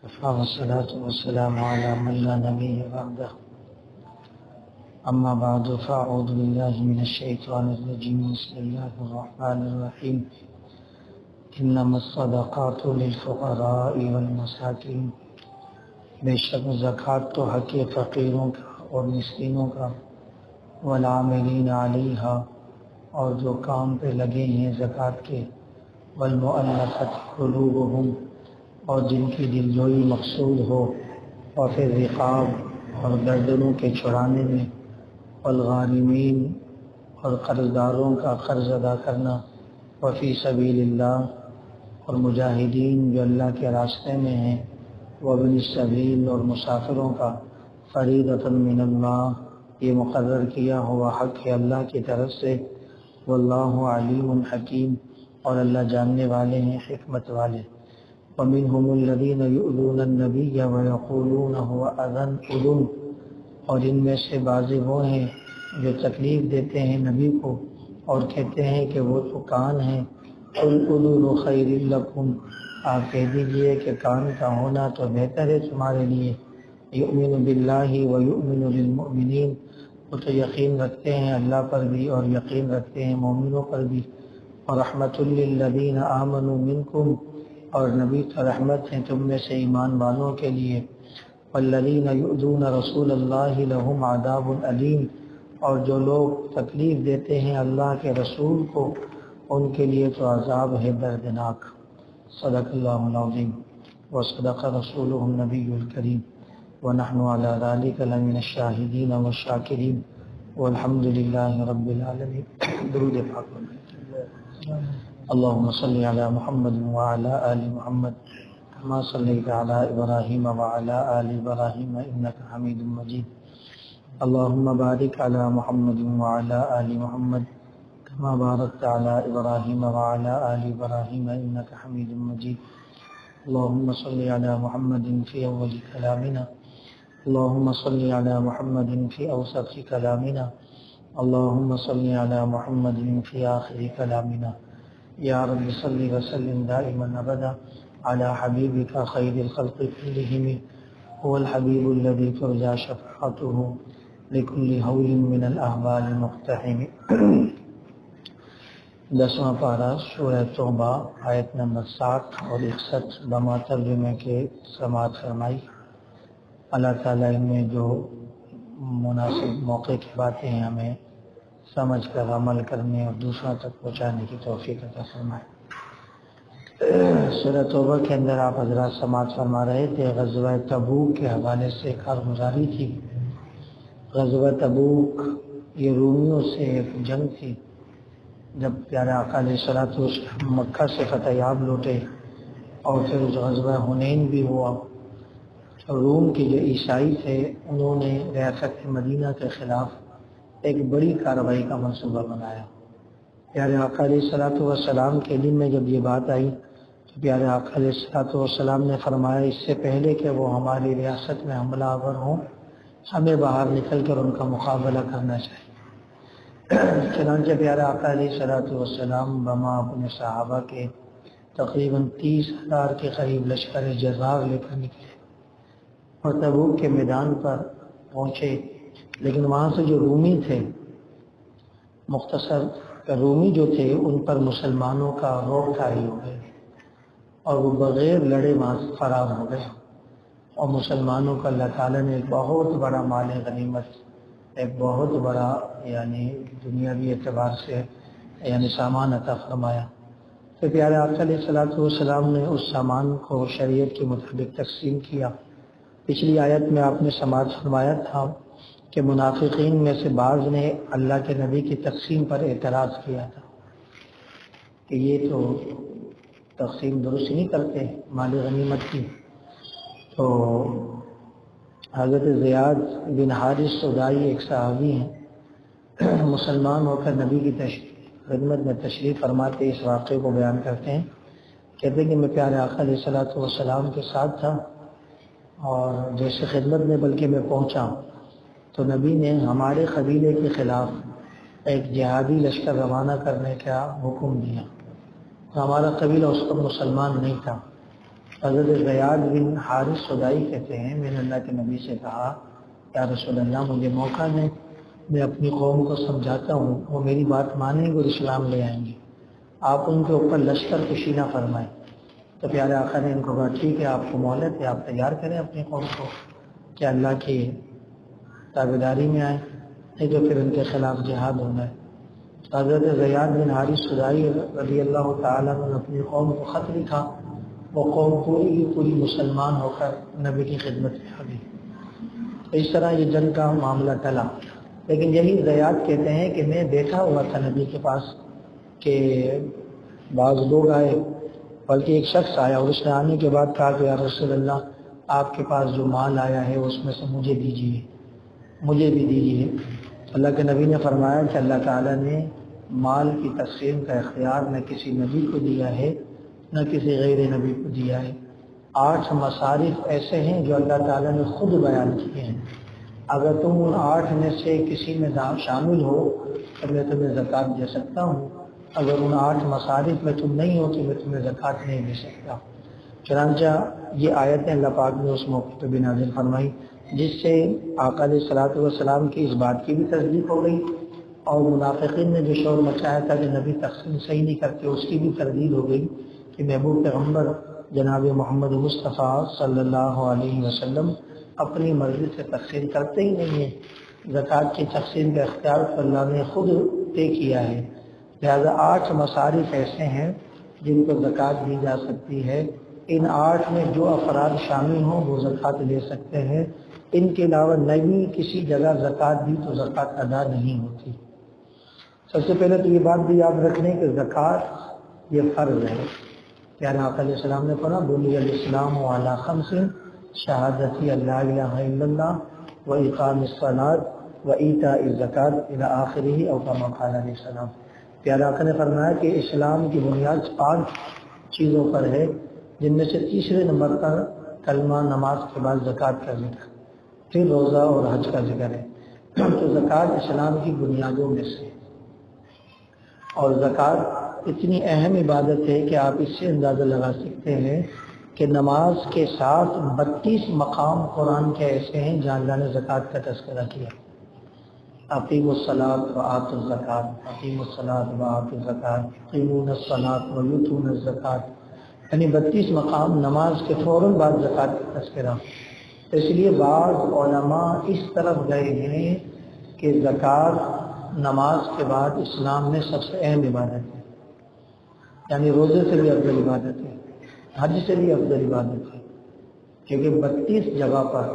والصلاة والسلام على من لا نبي بعده أما بعد فأعوذ بالله من الشيطان الرجيم بسم الله الرحمن الرحيم إنما الصدقات للفقراء والمساكين بے شک زکوٰۃ تو حق فقیروں کا اور مسکینوں کا والعاملین علیہا اور جو کام پہ لگے ہیں زکوٰۃ کے والمؤلفۃ قلوبہم اور جن کی دلجوئی مقصود ہو اور پھر رقاب اور گردنوں کے چھڑانے میں والغارمین اور قرض داروں کا قرض ادا کرنا وفی سبیل اللہ اور مجاہدین جو اللہ کے راستے میں ہیں وابن السبیل اور مسافروں کا فریضۃ من اللہ یہ مقرر کیا ہوا حق ہے اللہ کی طرف سے واللہ علیم حکیم اور اللہ جاننے والے ہیں حکمت والے ومنهم الذين يؤذون النبي ويقولون هو اذن اذن اور ان میں سے بعض وہ ہیں جو تکلیف دیتے ہیں نبی کو اور کہتے ہیں کہ وہ تو کان ہیں قل اذن خیر لکم آپ کہہ دیجئے کہ کان کا ہونا تو بہتر ہے تمہارے لیے یؤمن باللہ ویؤمن للمؤمنین وہ تو یقین رکھتے ہیں اللہ پر بھی اور یقین رکھتے ہیں مومنوں پر بھی ورحمۃ للذین آمنوا منکم اور نبی تو رحمت ہیں تم میں سے ایمان والوں کے لیے والذین یؤذون رسول اللہ لہم عذاب علیم اور جو لوگ تکلیف دیتے ہیں اللہ کے رسول کو ان کے لیے تو عذاب ہے دردناک صدق اللہ العظیم وصدق رسولہ النبی الکریم ونحن علی ذلک لمن الشاہدین والشاکرین والحمد للہ رب العالمین درود پاک اللهم صل على محمد وعلى آل محمد كما صليت على إبراهيم وعلى آل إبراهيم إنك حميد مجيد اللهم بارك على محمد وعلى آل محمد كما باركت على إبراهيم وعلى آل إبراهيم إنك حميد مجيد اللهم صل على محمد في أول كلامنا اللهم صل على محمد في أوسط كلامنا اللهم صل على محمد في آخر كلامنا یا رب صلی وسلم دائما ابدا على حبیبک خیر الخلق كلهم هو الحبیب الذي ترجى شفاعته لكل هول من الاحوال مقتحم 10واں پارہ سورہ توبہ آیت نمبر 60 اور 61 بما ترجمے کے سماعت فرمائی۔ اللہ تعالیٰ میں جو مناسب موقع کی باتیں ہیں ہمیں سمجھ کر عمل کرنے اور دوسروں تک پہنچانے کی توفیق عطا فرمائے۔ سورہ توبہ کے اندر آپ حضرات سماعت فرما رہے تھے غزوہ تبوک کے حوالے سے کارگزاری تھی۔ غزوہ تبوک یہ رومیوں سے ایک جنگ تھی جب پیارے آقا علیہ الصلوۃ والسلام مکہ سے فتح یاب لوٹے اور پھر غزوہ حنین بھی ہوا۔ روم کے جو عیسائی تھے انہوں نے ریاست مدینہ کے خلاف ایک بڑی کارروائی کا منصوبہ بنایا۔ پیارے آقا علیہ الصلوۃ والسلام کے علم میں جب یہ بات آئی تو پیارے آقا علیہ الصلوۃ والسلام نے فرمایا اس سے پہلے کہ وہ ہماری ریاست میں حملہ آور ہوں ہمیں باہر نکل کر ان کا مقابلہ کرنا چاہیے۔ چنانچہ پیارے آقا علیہ الصلوۃ والسلام بما اپنے صحابہ کے تقریباً 30,000 کے قریب لشکر جزار لے کر نکلے اور تبوک کے میدان پر پہنچے، لیکن وہاں سے جو رومی تھے مختصر رومی جو تھے ان پر مسلمانوں کا روک طاری ہو گئے اور وہ بغیر لڑے وہاں سے فرار ہو گئے اور مسلمانوں کا اللہ تعالیٰ نے ایک بہت بڑا مال غنیمت، ایک بہت بڑا یعنی دنیاوی اعتبار سے سامان عطا فرمایا۔ تو پیارے آقا علیہ الصلوۃ والسلام نے اس سامان کو شریعت کے مطابق تقسیم کیا۔ پچھلی آیت میں آپ نے سماعت فرمایا تھا کہ منافقین میں سے بعض نے اللہ کے نبی کی تقسیم پر اعتراض کیا تھا کہ یہ تو تقسیم درست نہیں کرتے مال غنیمت کی۔ تو حضرت زیاد بن حارث سدائی ایک صحابی ہیں، مسلمان ہو کر نبی کی خدمت میں تشریف فرماتے اس واقعے کو بیان کرتے ہیں، کہتے ہیں کہ میں پیارے آقا علیہ الصلوۃ والسلام کے ساتھ تھا اور جیسے خدمت میں بلکہ میں پہنچا تو نبی نے ہمارے قبیلے کے خلاف ایک جہادی لشکر روانہ کرنے کا حکم دیا۔ ہمارا قبیلہ اس وقت مسلمان نہیں تھا حضرت زیاد بن حارث سدائی کہتے ہیں میں نے اللہ کے نبی سے کہا یا رسول اللہ مجھے موقع دیں، میں اپنی قوم کو سمجھاتا ہوں، وہ میری بات مانیں گے اور اسلام لے آئیں گے، آپ ان کے اوپر لشکر کشی نہ فرمائیں۔ تو پیارے آقا نے ان کو کہا ٹھیک ہے، آپ کو مہلت ہے، آپ تیار کریں اپنی قوم کو کہ اللہ کی تابعداری میں آئیں، نہیں تو پھر ان کے خلاف جہاد ہونا ہے۔ حضرت زیاد بن حارث سدائی رضی اللہ تعالیٰ نے اپنی قوم کو خط لکھا، وہ قوم پوری کی پوری مسلمان ہو کر نبی کی خدمت میں آ گئی۔ اس طرح یہ جنگ کا معاملہ ٹلا، لیکن یہی زیاد کہتے ہیں کہ میں بیٹھا ہوا تھا نبی کے پاس کہ بعض لوگ آئے، بلکہ ایک شخص آیا اور اس نے آنے کے بعد کہا کہ یا رسول اللہ آپ کے پاس جو مال آیا ہے اس میں سے مجھے دیجیے، مجھے بھی دیجیے۔ اللہ کے نبی نے فرمایا کہ اللہ تعالیٰ نے مال کی تقسیم کا اختیار نہ کسی نبی کو دیا ہے نہ کسی غیر نبی کو دیا ہے۔ 8 مصارف ایسے ہیں جو اللہ تعالیٰ نے خود بیان کیے ہیں، اگر تم ان 8 میں سے کسی میں شامل ہو تو میں تمہیں زکوٰۃ دے سکتا ہوں، اگر ان 8 مصارف میں تم نہیں ہو تو میں تمہیں زکوٰۃ نہیں دے سکتا۔ چنانچہ یہ آیتیں اللہ پاک نے اس موقع پہ بھی نازل فرمائی، جس سے آقا علیہ الصلوۃ والسلام کی اس بات کی بھی تصدیق ہو گئی، اور منافقین نے جو شور مچایا تھا کہ نبی تقسیم صحیح نہیں کرتے اس کی بھی تردید ہو گئی کہ محبوب پیغمبر جناب محمد مصطفیٰ صلی اللہ علیہ وسلم اپنی مرضی سے تقسیم کرتے ہی نہیں ہیں، زکوٰۃ کی تقسیم کا اختیار تو اللہ نے خود طے کیا ہے۔ لہذا 8 مصارف ایسے ہیں جن کو زکوٰۃ دی جا سکتی ہے، ان 8 میں جو افراد شامل ہوں وہ زکوٰۃ لے سکتے ہیں، ان کے علاوہ نبی کسی جگہ زکوٰۃ دی تو زکوٰۃ ادا نہیں ہوتی۔ سب سے پہلے تو یہ بات بھی یاد رکھنے کہ زکوٰۃ یہ فرض ہے۔ پیارے آقا علیہ السلام نے فرمایا بنی الاسلام علی 5 شہادتی اللہ الہ الا اللہ و اقام الصلاۃ و ایتاء الزکوٰۃ الی آخرہ او کما قال علیہ السلام۔ پیارے آقا نے فرمایا کہ اسلام کی بنیاد 5 چیزوں پر ہے، جن میں سے تیسرے نمبر پر کلمہ نماز کے بعد زکوٰۃ کا ذکر، پھر روزہ اور حج کا ذکر ہے۔ تو زکوٰۃ اسلام کی بنیادوں میں سے، اور زکوٰۃ اتنی اہم عبادت ہے کہ آپ اس سے اندازہ لگا سکتے ہیں کہ نماز کے ساتھ 32 مقام قرآن کے ایسے ہیں جہاں اللہ نے زکوٰۃ کا تذکرہ کیا۔ اقیموا الصلاۃ وآتوا الزکاۃ، اقیموا الصلاۃ وآتوا الزکاۃ، یقیمون الصلاۃ ویؤتون الزکاۃ، یعنی 32 مقام نماز کے فوراً بعد زکوٰۃ کا تذکرہ۔ اس لیے بعض علماء اس طرف گئے ہیں کہ زکوٰۃ نماز کے بعد اسلام میں سب سے اہم عبادت ہے، یعنی روزے سے بھی افضل عبادت ہے، حج سے بھی افضل عبادت ہے، کیونکہ 32 جگہ پر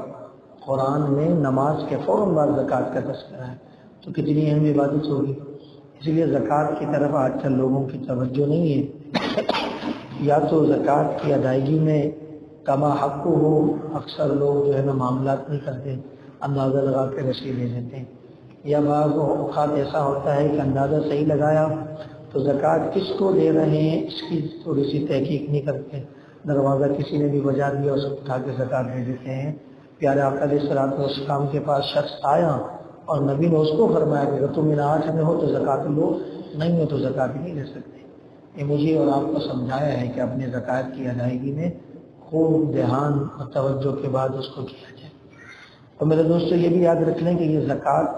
قرآن میں نماز کے فوراً بعد زکوٰۃ کا تذکرہ ہے، تو کتنی اہم عبادت ہوگی۔ اس لیے زکوٰۃ کی طرف آج کل لوگوں کی توجہ نہیں ہے، یا تو زکوٰۃ کی ادائیگی میں کما حق ہو، اکثر لوگ جو ہے نا معاملات نہیں کرتے، اندازہ لگا کے رسید دے دیتے ہیں، یا بعض اوقات ایسا ہوتا ہے کہ اندازہ صحیح لگایا تو زکوٰۃ کس کو دے رہے ہیں اس کی تھوڑی سی تحقیق نہیں کرتے، دروازہ کسی نے بھی بجا دیا اسے اٹھا کے زکوٰۃ دے دیتے ہیں۔ پیارے آقا علیہ الصلوۃ والسلام کے پاس شخص آیا اور نبی نے اس کو فرمایا کہ اگر تم ان 8 میں ہو تو زکوٰۃ لو، نہیں ہو تو زکوٰۃ نہیں لے سکتے۔ یہ مجھے اور آپ کو سمجھایا ہے کہ اپنے زکوٰۃ کی ادائیگی میں خوب دھیان اور توجہ کے بعد اس کو کیا جائے۔ تو میرے دوستو یہ بھی یاد رکھ لیں کہ یہ زکوٰۃ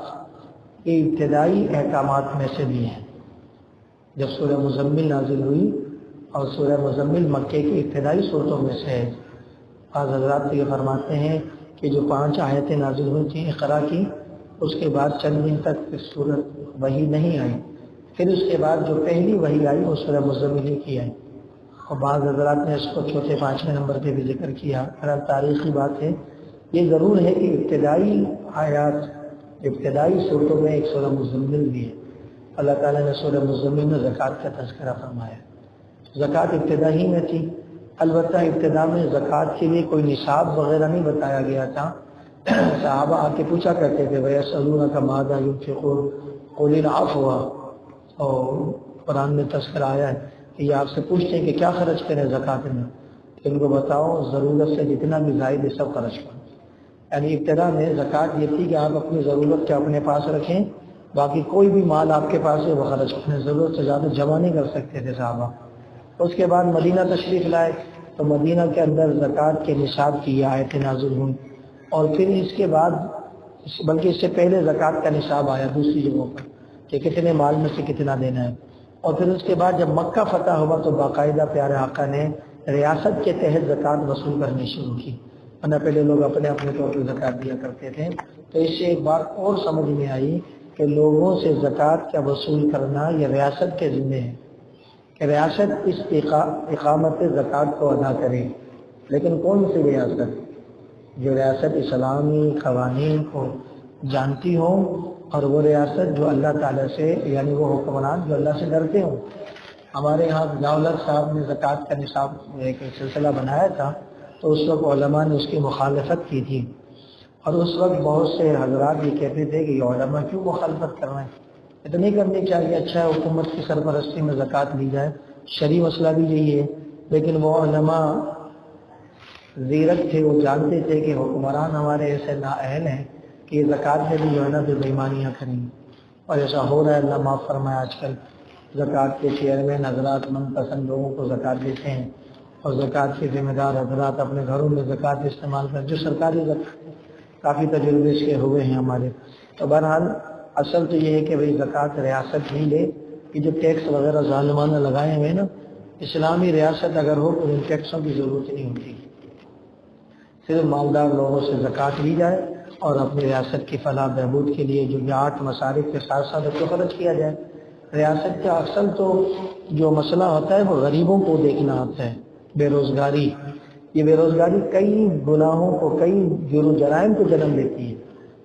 کے ابتدائی احکامات میں سے بھی ہیں۔ جب سورہ مزمل نازل ہوئی، اور سورہ مزمل مکے کی ابتدائی صورتوں میں سے ہے، بعض حضرات یہ فرماتے ہیں کہ جو 5 آیتیں نازل ہوئی تھیں اقرا کی، اس کے بعد چند دن تک سورت وحی نہیں آئی، پھر اس کے بعد جو پہلی وحی آئی وہ سورہ مزمل ہی کی آئی، اور بعض حضرات نے اس کو چوتھے 5ویں نمبر پہ بھی ذکر کیا۔ تاریخی بات ہے، یہ ضرور ہے کہ ابتدائی آیات، ابتدائی صورتوں میں ایک سورہ مزمل بھی ہے۔ اللہ تعالیٰ نے سورہ مزمل میں زکوٰۃ کا تذکرہ فرمایا۔ زکوٰۃ ابتدا ہی میں تھی، البتہ ابتدا میں زکوٰۃ کے لیے کوئی نصاب وغیرہ نہیں بتایا گیا تھا۔ صحابہ آ کے پوچھا کرتے تھے وَيَسْأَلُونَكَ مَاذَا يُنْفِقُونَ قُلِ الْعَفْوَ، اور قرآن میں تذکرہ آیا ہے کہ یہ آپ سے پوچھتے ہیں کہ کیا خرچ کریں زکوٰۃ میں، کہ ان کو بتاؤ ضرورت سے جتنا بھی زائد ہے سب خرچ کریں۔ یعنی ابتدا میں زکوٰۃ یہ تھی کہ آپ اپنی ضرورت کے اپنے پاس رکھیں، باقی کوئی بھی مال آپ کے پاس ہے وہ خرچ کریں، ضرورت سے زیادہ جمع نہیں کر سکتے تھے صحابہ۔ اس کے بعد مدینہ تشریف لائے، تو مدینہ کے اندر زکوٰۃ کے نصاب کی یہ آیتیں نازل ہوئیں، اور پھر اس کے بعد بلکہ اس سے پہلے زکوٰۃ کا نصاب آیا دوسری جگہوں پر کہ کتنے مال میں سے کتنا دینا ہے، اور پھر اس کے بعد جب مکہ فتح ہوا تو باقاعدہ پیارے آقا نے ریاست کے تحت زکوٰۃ وصول کرنی شروع کی، ورنہ پہلے لوگ اپنے اپنے طور پر زکوٰۃ دیا کرتے تھے۔ تو اس سے ایک بات اور سمجھ میں آئی کہ لوگوں سے زکوٰۃ کا وصول کرنا یہ ریاست کے ذمہ ہے کہ ریاست اس اقامت زکوٰۃ کو ادا کرے، لیکن کون سی ریاست؟ جو ریاست اسلامی قوانین کو جانتی ہو، اور وہ ریاست جو اللہ تعالیٰ سے، یعنی وہ حکمران جو اللہ سے ڈرتے ہوں۔ ہمارے یہاں ضیاءالحق صاحب نے زکوٰۃ کا نصاب ایک سلسلہ بنایا تھا، تو اس وقت علماء نے اس کی مخالفت کی تھی، اور اس وقت بہت سے حضرات یہ کہتے تھے کہ یہ علماء کیوں مخالفت کر رہے ہیں، یہ تو نہیں کرنی چاہیے، اچھا ہے حکومت کی سرپرستی میں زکوٰۃ لی جائے، شرعی مسئلہ بھی یہی ہے۔ لیکن وہ علماء زیرک تھے، وہ جانتے تھے کہ حکمران ہمارے ایسے نااہل ہیں کہ یہ زکوٰۃ میں بھی جو ہے نا بے ایمانیاں کریں گے، اور ایسا ہو رہا ہے، اللہ معاف فرمائے۔ آج کل زکوٰۃ کے چیئرمین حضرات من پسند لوگوں کو زکوٰۃ دیتے ہیں، اور زکوٰۃ کے ذمہ دار حضرات اپنے گھروں میں زکوٰۃ استعمال کریں، جو سرکاری کافی تجربے اس کے ہوئے ہیں ہمارے۔ تو بہرحال اصل تو یہ ہے کہ بھئی زکوٰۃ ریاست ہی لے، کہ جو ٹیکس وغیرہ ظالمانہ لگائے ہوئے نا، اسلامی ریاست اگر ہو تو ان ٹیکسوں کی ضرورت نہیں ہوتی، صرف مالدار لوگوں سے زکوٰۃ لی جائے اور اپنی ریاست کی فلاح بہبود کے لیے جو 8 مصارف کے ساتھ ساتھ اس کو خرچ کیا جائے۔ ریاست کا اصل تو جو مسئلہ ہوتا ہے وہ غریبوں کو دیکھنا ہوتا ہے، بے روزگاری۔ یہ بے روزگاری کئی گناہوں کو، کئی جرائم کو جنم دیتی ہے،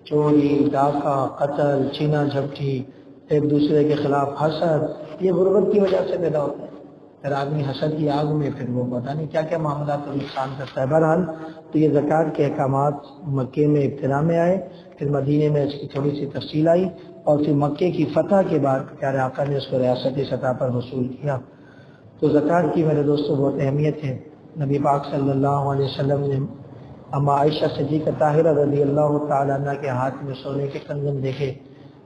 چوری، ڈاکہ، قتل، چھینا جھپٹی، ایک دوسرے کے خلاف حسد، یہ غربت کی وجہ سے پیدا ہوتا ہے۔ پھر آدمی حسد کی آگ میں پھر وہ پتہ نہیں کیا کیا معاملات کو نقصان کرتا ہے۔ بہرحال تو یہ زکوٰۃ کے احکامات مکے میں ابتدا میں آئے، پھر مدینے میں اس کی تھوڑی سی تفصیل آئی، اور پھر مکے کی فتح کے بعد پیارے آقا نے اس کو ریاستی سطح پر وصول کیا۔ تو زکوٰۃ کی میرے دوستوں بہت اہمیت ہے۔ نبی پاک صلی اللہ علیہ وسلم نے اما عائشہ صدیقہ طاہرہ رضی اللہ تعالیٰ عنہ کے ہاتھ میں سونے کے کنگن دیکھے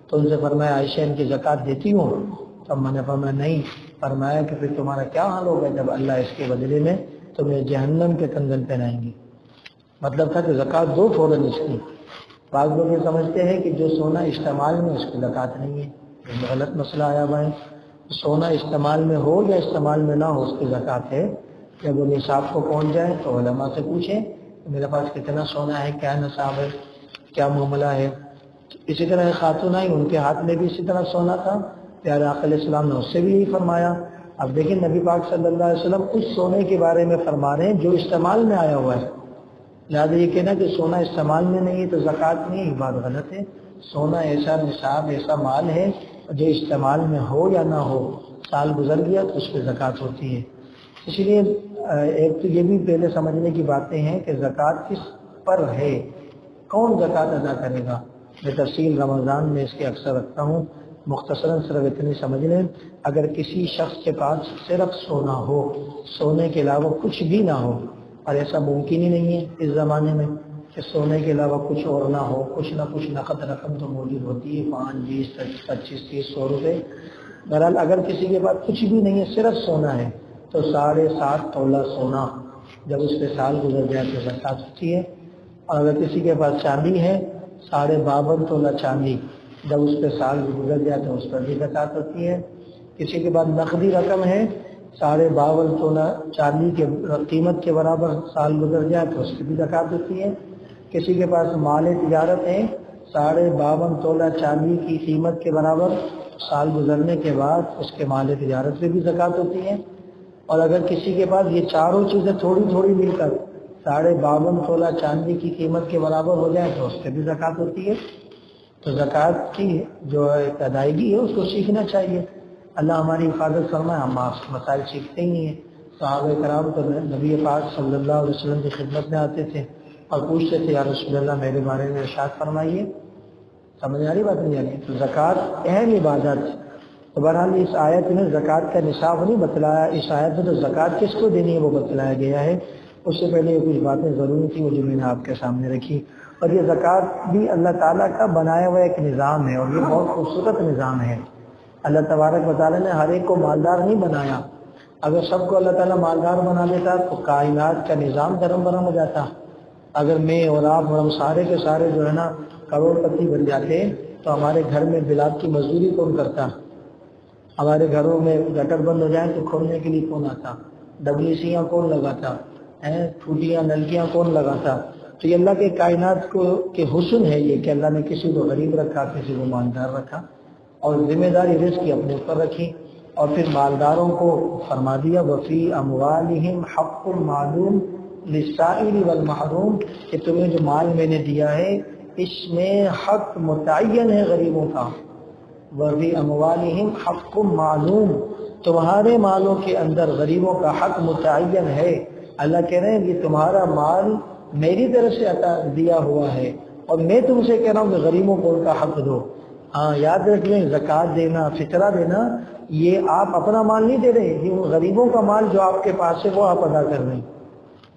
تو ان سے فرمایا عائشہ ان کی زکوٰۃ دیتی ہوں؟ تب میں نے فرمایا نہیں۔ فرمایا کہ پھر تمہارا کیا حال ہوگا جب اللہ اس کے بدلے میں تمہیں جہنم کے کنگن پہنائیں گے۔ مطلب تھا کہ زکوٰۃ دو فوراً اس کی۔ بعض لوگ یہ سمجھتے ہیں کہ جو سونا استعمال میں اس کی زکوٰۃ نہیں ہے، یہ غلط مسئلہ آیا ہوا ہے۔ سونا استعمال میں ہو یا استعمال میں نہ ہو اس کی زکوٰۃ ہے۔ جب وہ نصاب کو پہنچ جائے تو علماء سے پوچھیں کہ میرے پاس کتنا سونا ہے، کیا نصاب ہے، کیا معاملہ ہے۔ اسی طرح خاتون آئی، ان کے ہاتھ میں بھی اسی طرح سونا تھا، پیارے آقا علیہ السلام نے اس سے بھی یہی فرمایا۔ اب دیکھیں نبی پاک صلی اللہ علیہ وسلم اس سونے کے بارے میں فرما رہے ہیں جو استعمال میں آیا ہوا ہے، لہٰذا یہ کہنا کہ سونا استعمال میں نہیں ہے تو زکوٰۃ نہیں، یہ بات غلط ہے۔ سونا ایسا نصاب، ایسا مال ہے جو استعمال میں ہو یا نہ ہو، سال گزر گیا تو اس پہ زکوٰۃ ہوتی ہے۔ اس لیے ایک تو یہ بھی پہلے سمجھنے کی باتیں ہیں کہ زکوٰۃ کس پر ہے، کون زکوٰۃ ادا کرے گا۔ میں تفصیل رمضان میں اس کے اکثر رکھتا ہوں، مختصراً صرف اتنی سمجھ لیں، اگر کسی شخص کے پاس صرف سونا ہو، سونے کے علاوہ کچھ بھی نہ ہو، اور ایسا ممکن ہی نہیں ہے اس زمانے میں کہ سونے کے علاوہ کچھ اور نہ ہو، کچھ نہ کچھ نقد رقم تو موجود ہوتی ہے، 5، 20، 25، 30، 100 روپے۔ بہرحال اگر کسی کے پاس کچھ بھی نہیں ہے، صرف سونا ہے، تو 7.5 تولہ سونا جب اس پہ سال گزر جائے تو زکوٰۃ ہوتی ہے۔ اور اگر کسی کے پاس چاندی ہے، 52.5 تولہ چاندی جب اس پہ سال گزر جائے تو اس پر بھی زکوٰۃ ہوتی ہے۔ کسی کے بعد نقدی رقم ہے، 52.5 تولہ چاندی کے قیمت کے برابر سال گزر جائے تو اس کی بھی زکوٰۃ ہوتی ہے۔ کسی کے پاس مال تجارت ہے، 52.5 تولہ چاندی کی قیمت کے برابر سال گزرنے کے بعد اس کے مال تجارت پہ بھی زکوٰۃ ہوتی ہے۔ اور اگر کسی کے پاس یہ چاروں چیزیں تھوڑی تھوڑی مل کر 52.5 تولہ چاندی کی قیمت کے برابر ہو جائے تو اس پہ بھی زکوٰۃ ہوتی ہے۔ تو زکوٰۃ کی جو ایک ادائیگی ہے اس کو سیکھنا چاہیے۔ اللہ ہماری حفاظت فرمائے، ہم مسائل سیکھتے ہی نہیں ہیں۔ صحابہ کرام تو نبی پاک صلی اللہ علیہ وسلم کی خدمت میں آتے تھے اور پوچھتے تھے یا رسول اللہ میرے بارے میں ارشاد فرمائیے۔ سمجھ آ رہی بات نہیں آ رہی؟ تو زکوٰۃ اہم عبادت۔ تو بہرحال اس آیت میں زکوٰۃ کا نصاب نہیں بتلایا، اس آیت میں تو زکوٰۃ کس کو دینی ہے وہ بتلایا گیا ہے۔ اس سے پہلے کچھ باتیں ضروری تھیں وہ جو میں نے آپ کے سامنے رکھی۔ اور یہ زکوٰۃ بھی اللہ تعالیٰ کا بنایا ہوا ایک نظام ہے، اور یہ بہت خوبصورت نظام ہے۔ اللہ تبارک و تعالیٰ نے ہر ایک کو مالدار نہیں بنایا۔ اگر سب کو اللہ تعالیٰ مالدار بنا دیتا تو کائنات کا نظام درم برم ہو جاتا. اگر میں اور آپ اور ہم سارے کے سارے جو ہے نا کروڑ پتی بن جاتے تو ہمارے گھر میں بلاد کی مزدوری کون کرتا؟ ہمارے گھروں میں گٹر بند ہو جائیں تو کھولنے کے لیے کون آتا؟ WCیاں کون لگاتا؟ ٹوٹیاں نلکیاں کون لگاتا؟ تو یہ اللہ کے کائنات کو کہ حسن ہے یہ کہ اللہ نے کسی کو غریب رکھا، کسی کو مالدار رکھا، اور ذمہ داری رزق کی اپنے اوپر رکھی. اور پھر مالداروں کو فرما دیا وفی اموالہم حق معلوم للسائل والمحروم، کہ تمہیں جو مال میں نے دیا ہے اس میں حق متعین ہے غریبوں کا. وفی اموالہم حق معلوم، تمہارے مالوں کے اندر غریبوں کا حق متعین ہے. اللہ کہہ رہے ہیں یہ تمہارا مال میری طرف سے عطا دیا ہوا ہے اور میں تم سے کہہ رہا ہوں کہ غریبوں کو ان کا حق دو. ہاں یاد رکھ لیں، زکوٰۃ دینا، فطرہ دینا، یہ آپ اپنا مال نہیں دے رہے، یہ ان غریبوں کا مال جو آپ کے پاس ہے وہ آپ ادا کر رہے ہیں.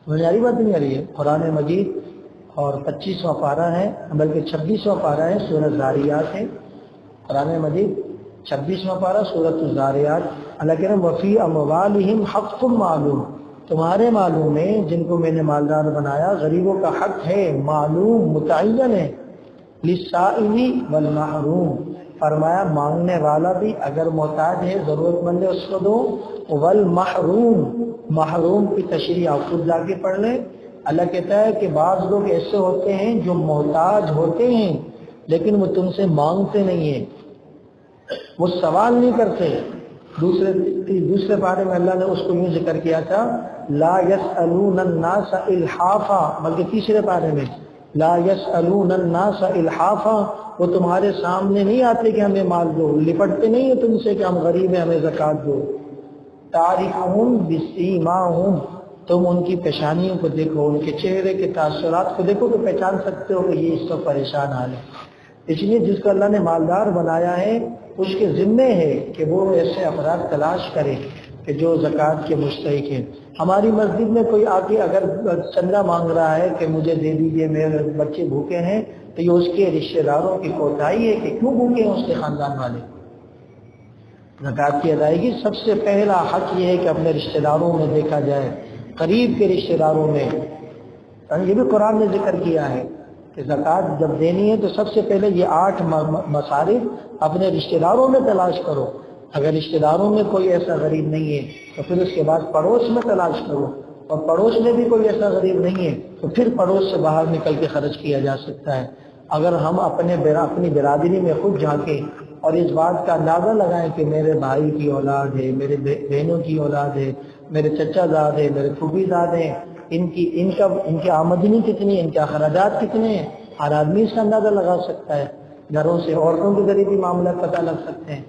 سمجھ آ رہی بات نہیں آ رہی ہے؟ قرآن مجید اور 25واں پارہ ہے، بلکہ 26واں پارہ ہے، سورۃ الذاریات ہے. قرآن مجید 26واں پارہ سورۃ الذاریات. اللہ کہہ رہے ہیں وفی اموالہم حق معلوم، تمہارے مالوں میں جن کو میں نے مالدار بنایا غریبوں کا حق ہے، معلوم متعین ہے. للسائل والمحروم، فرمایا مانگنے والا بھی اگر محتاج ہے ضرورت مند ہے اس کو دو، والمحروم، محروم کی تشریح آپ خود جا کے پڑھ لیں. اللہ کہتا ہے کہ بعض لوگ ایسے ہوتے ہیں جو محتاج ہوتے ہیں لیکن وہ تم سے مانگتے نہیں ہیں، وہ سوال نہیں کرتے. دوسرے بارے میں اللہ نے اس کو یوں ذکر کیا تھا لا يسألون الناس الحافا، بلکہ تیسرے بارے میں لا يسألون الناس الحافا، وہ تمہارے سامنے نہیں آتے کہ ہمیں مال دو، لپٹتے نہیں ہیں تم سے کہ ہم غریب ہیں ہمیں زکوٰۃ دو. تعرفهم بسیماہم، تم ان کی پیشانیوں کو دیکھو، ان کے چہرے کے تاثرات کو دیکھو تو پہچان سکتے ہو کہ یہ اس کا پریشان حال ہے. اس لیے جس کو اللہ نے مالدار بنایا ہے اس کے ذمے ہے کہ وہ ایسے افراد تلاش کرے کہ جو زکوٰۃ کے مستحق ہیں. ہماری مسجد میں کوئی آ کے اگر چندہ مانگ رہا ہے کہ مجھے دے دیجئے میرے بچے بھوکے ہیں، تو یہ اس کے رشتہ داروں کی کوتاہی ہے کہ کیوں بھوکے ہیں اس کے خاندان والے. زکوٰۃ کی ادائیگی سب سے پہلا حق یہ ہے کہ اپنے رشتہ داروں میں دیکھا جائے، قریب کے رشتہ داروں میں. یہ بھی قرآن نے ذکر کیا ہے کہ زکوٰۃ جب دینی ہے تو سب سے پہلے یہ 8 مصارف اپنے رشتہ داروں میں تلاش کرو. اگر رشتہ داروں میں کوئی ایسا غریب نہیں ہے تو پھر اس کے بعد پڑوس میں تلاش کرو، اور پڑوس میں بھی کوئی ایسا غریب نہیں ہے تو پھر پڑوس سے باہر نکل کے خرچ کیا جا سکتا ہے. اگر ہم اپنی برادری میں خود جھانکیں اور اس بات کا اندازہ لگائیں کہ میرے بھائی کی اولاد ہے، میرے بہنوں کی اولاد ہے، میرے چچا زاد ہے، میرے پھوپھی زاد ہیں، ان کی آمدنی کتنی ہے، ان کے اخراجات کتنے ہیں، ہر آدمی اس کا اندازہ لگا سکتا ہے. گھروں سے عورتوں کے ذریعے بھی معاملات پتہ لگ سکتے ہیں.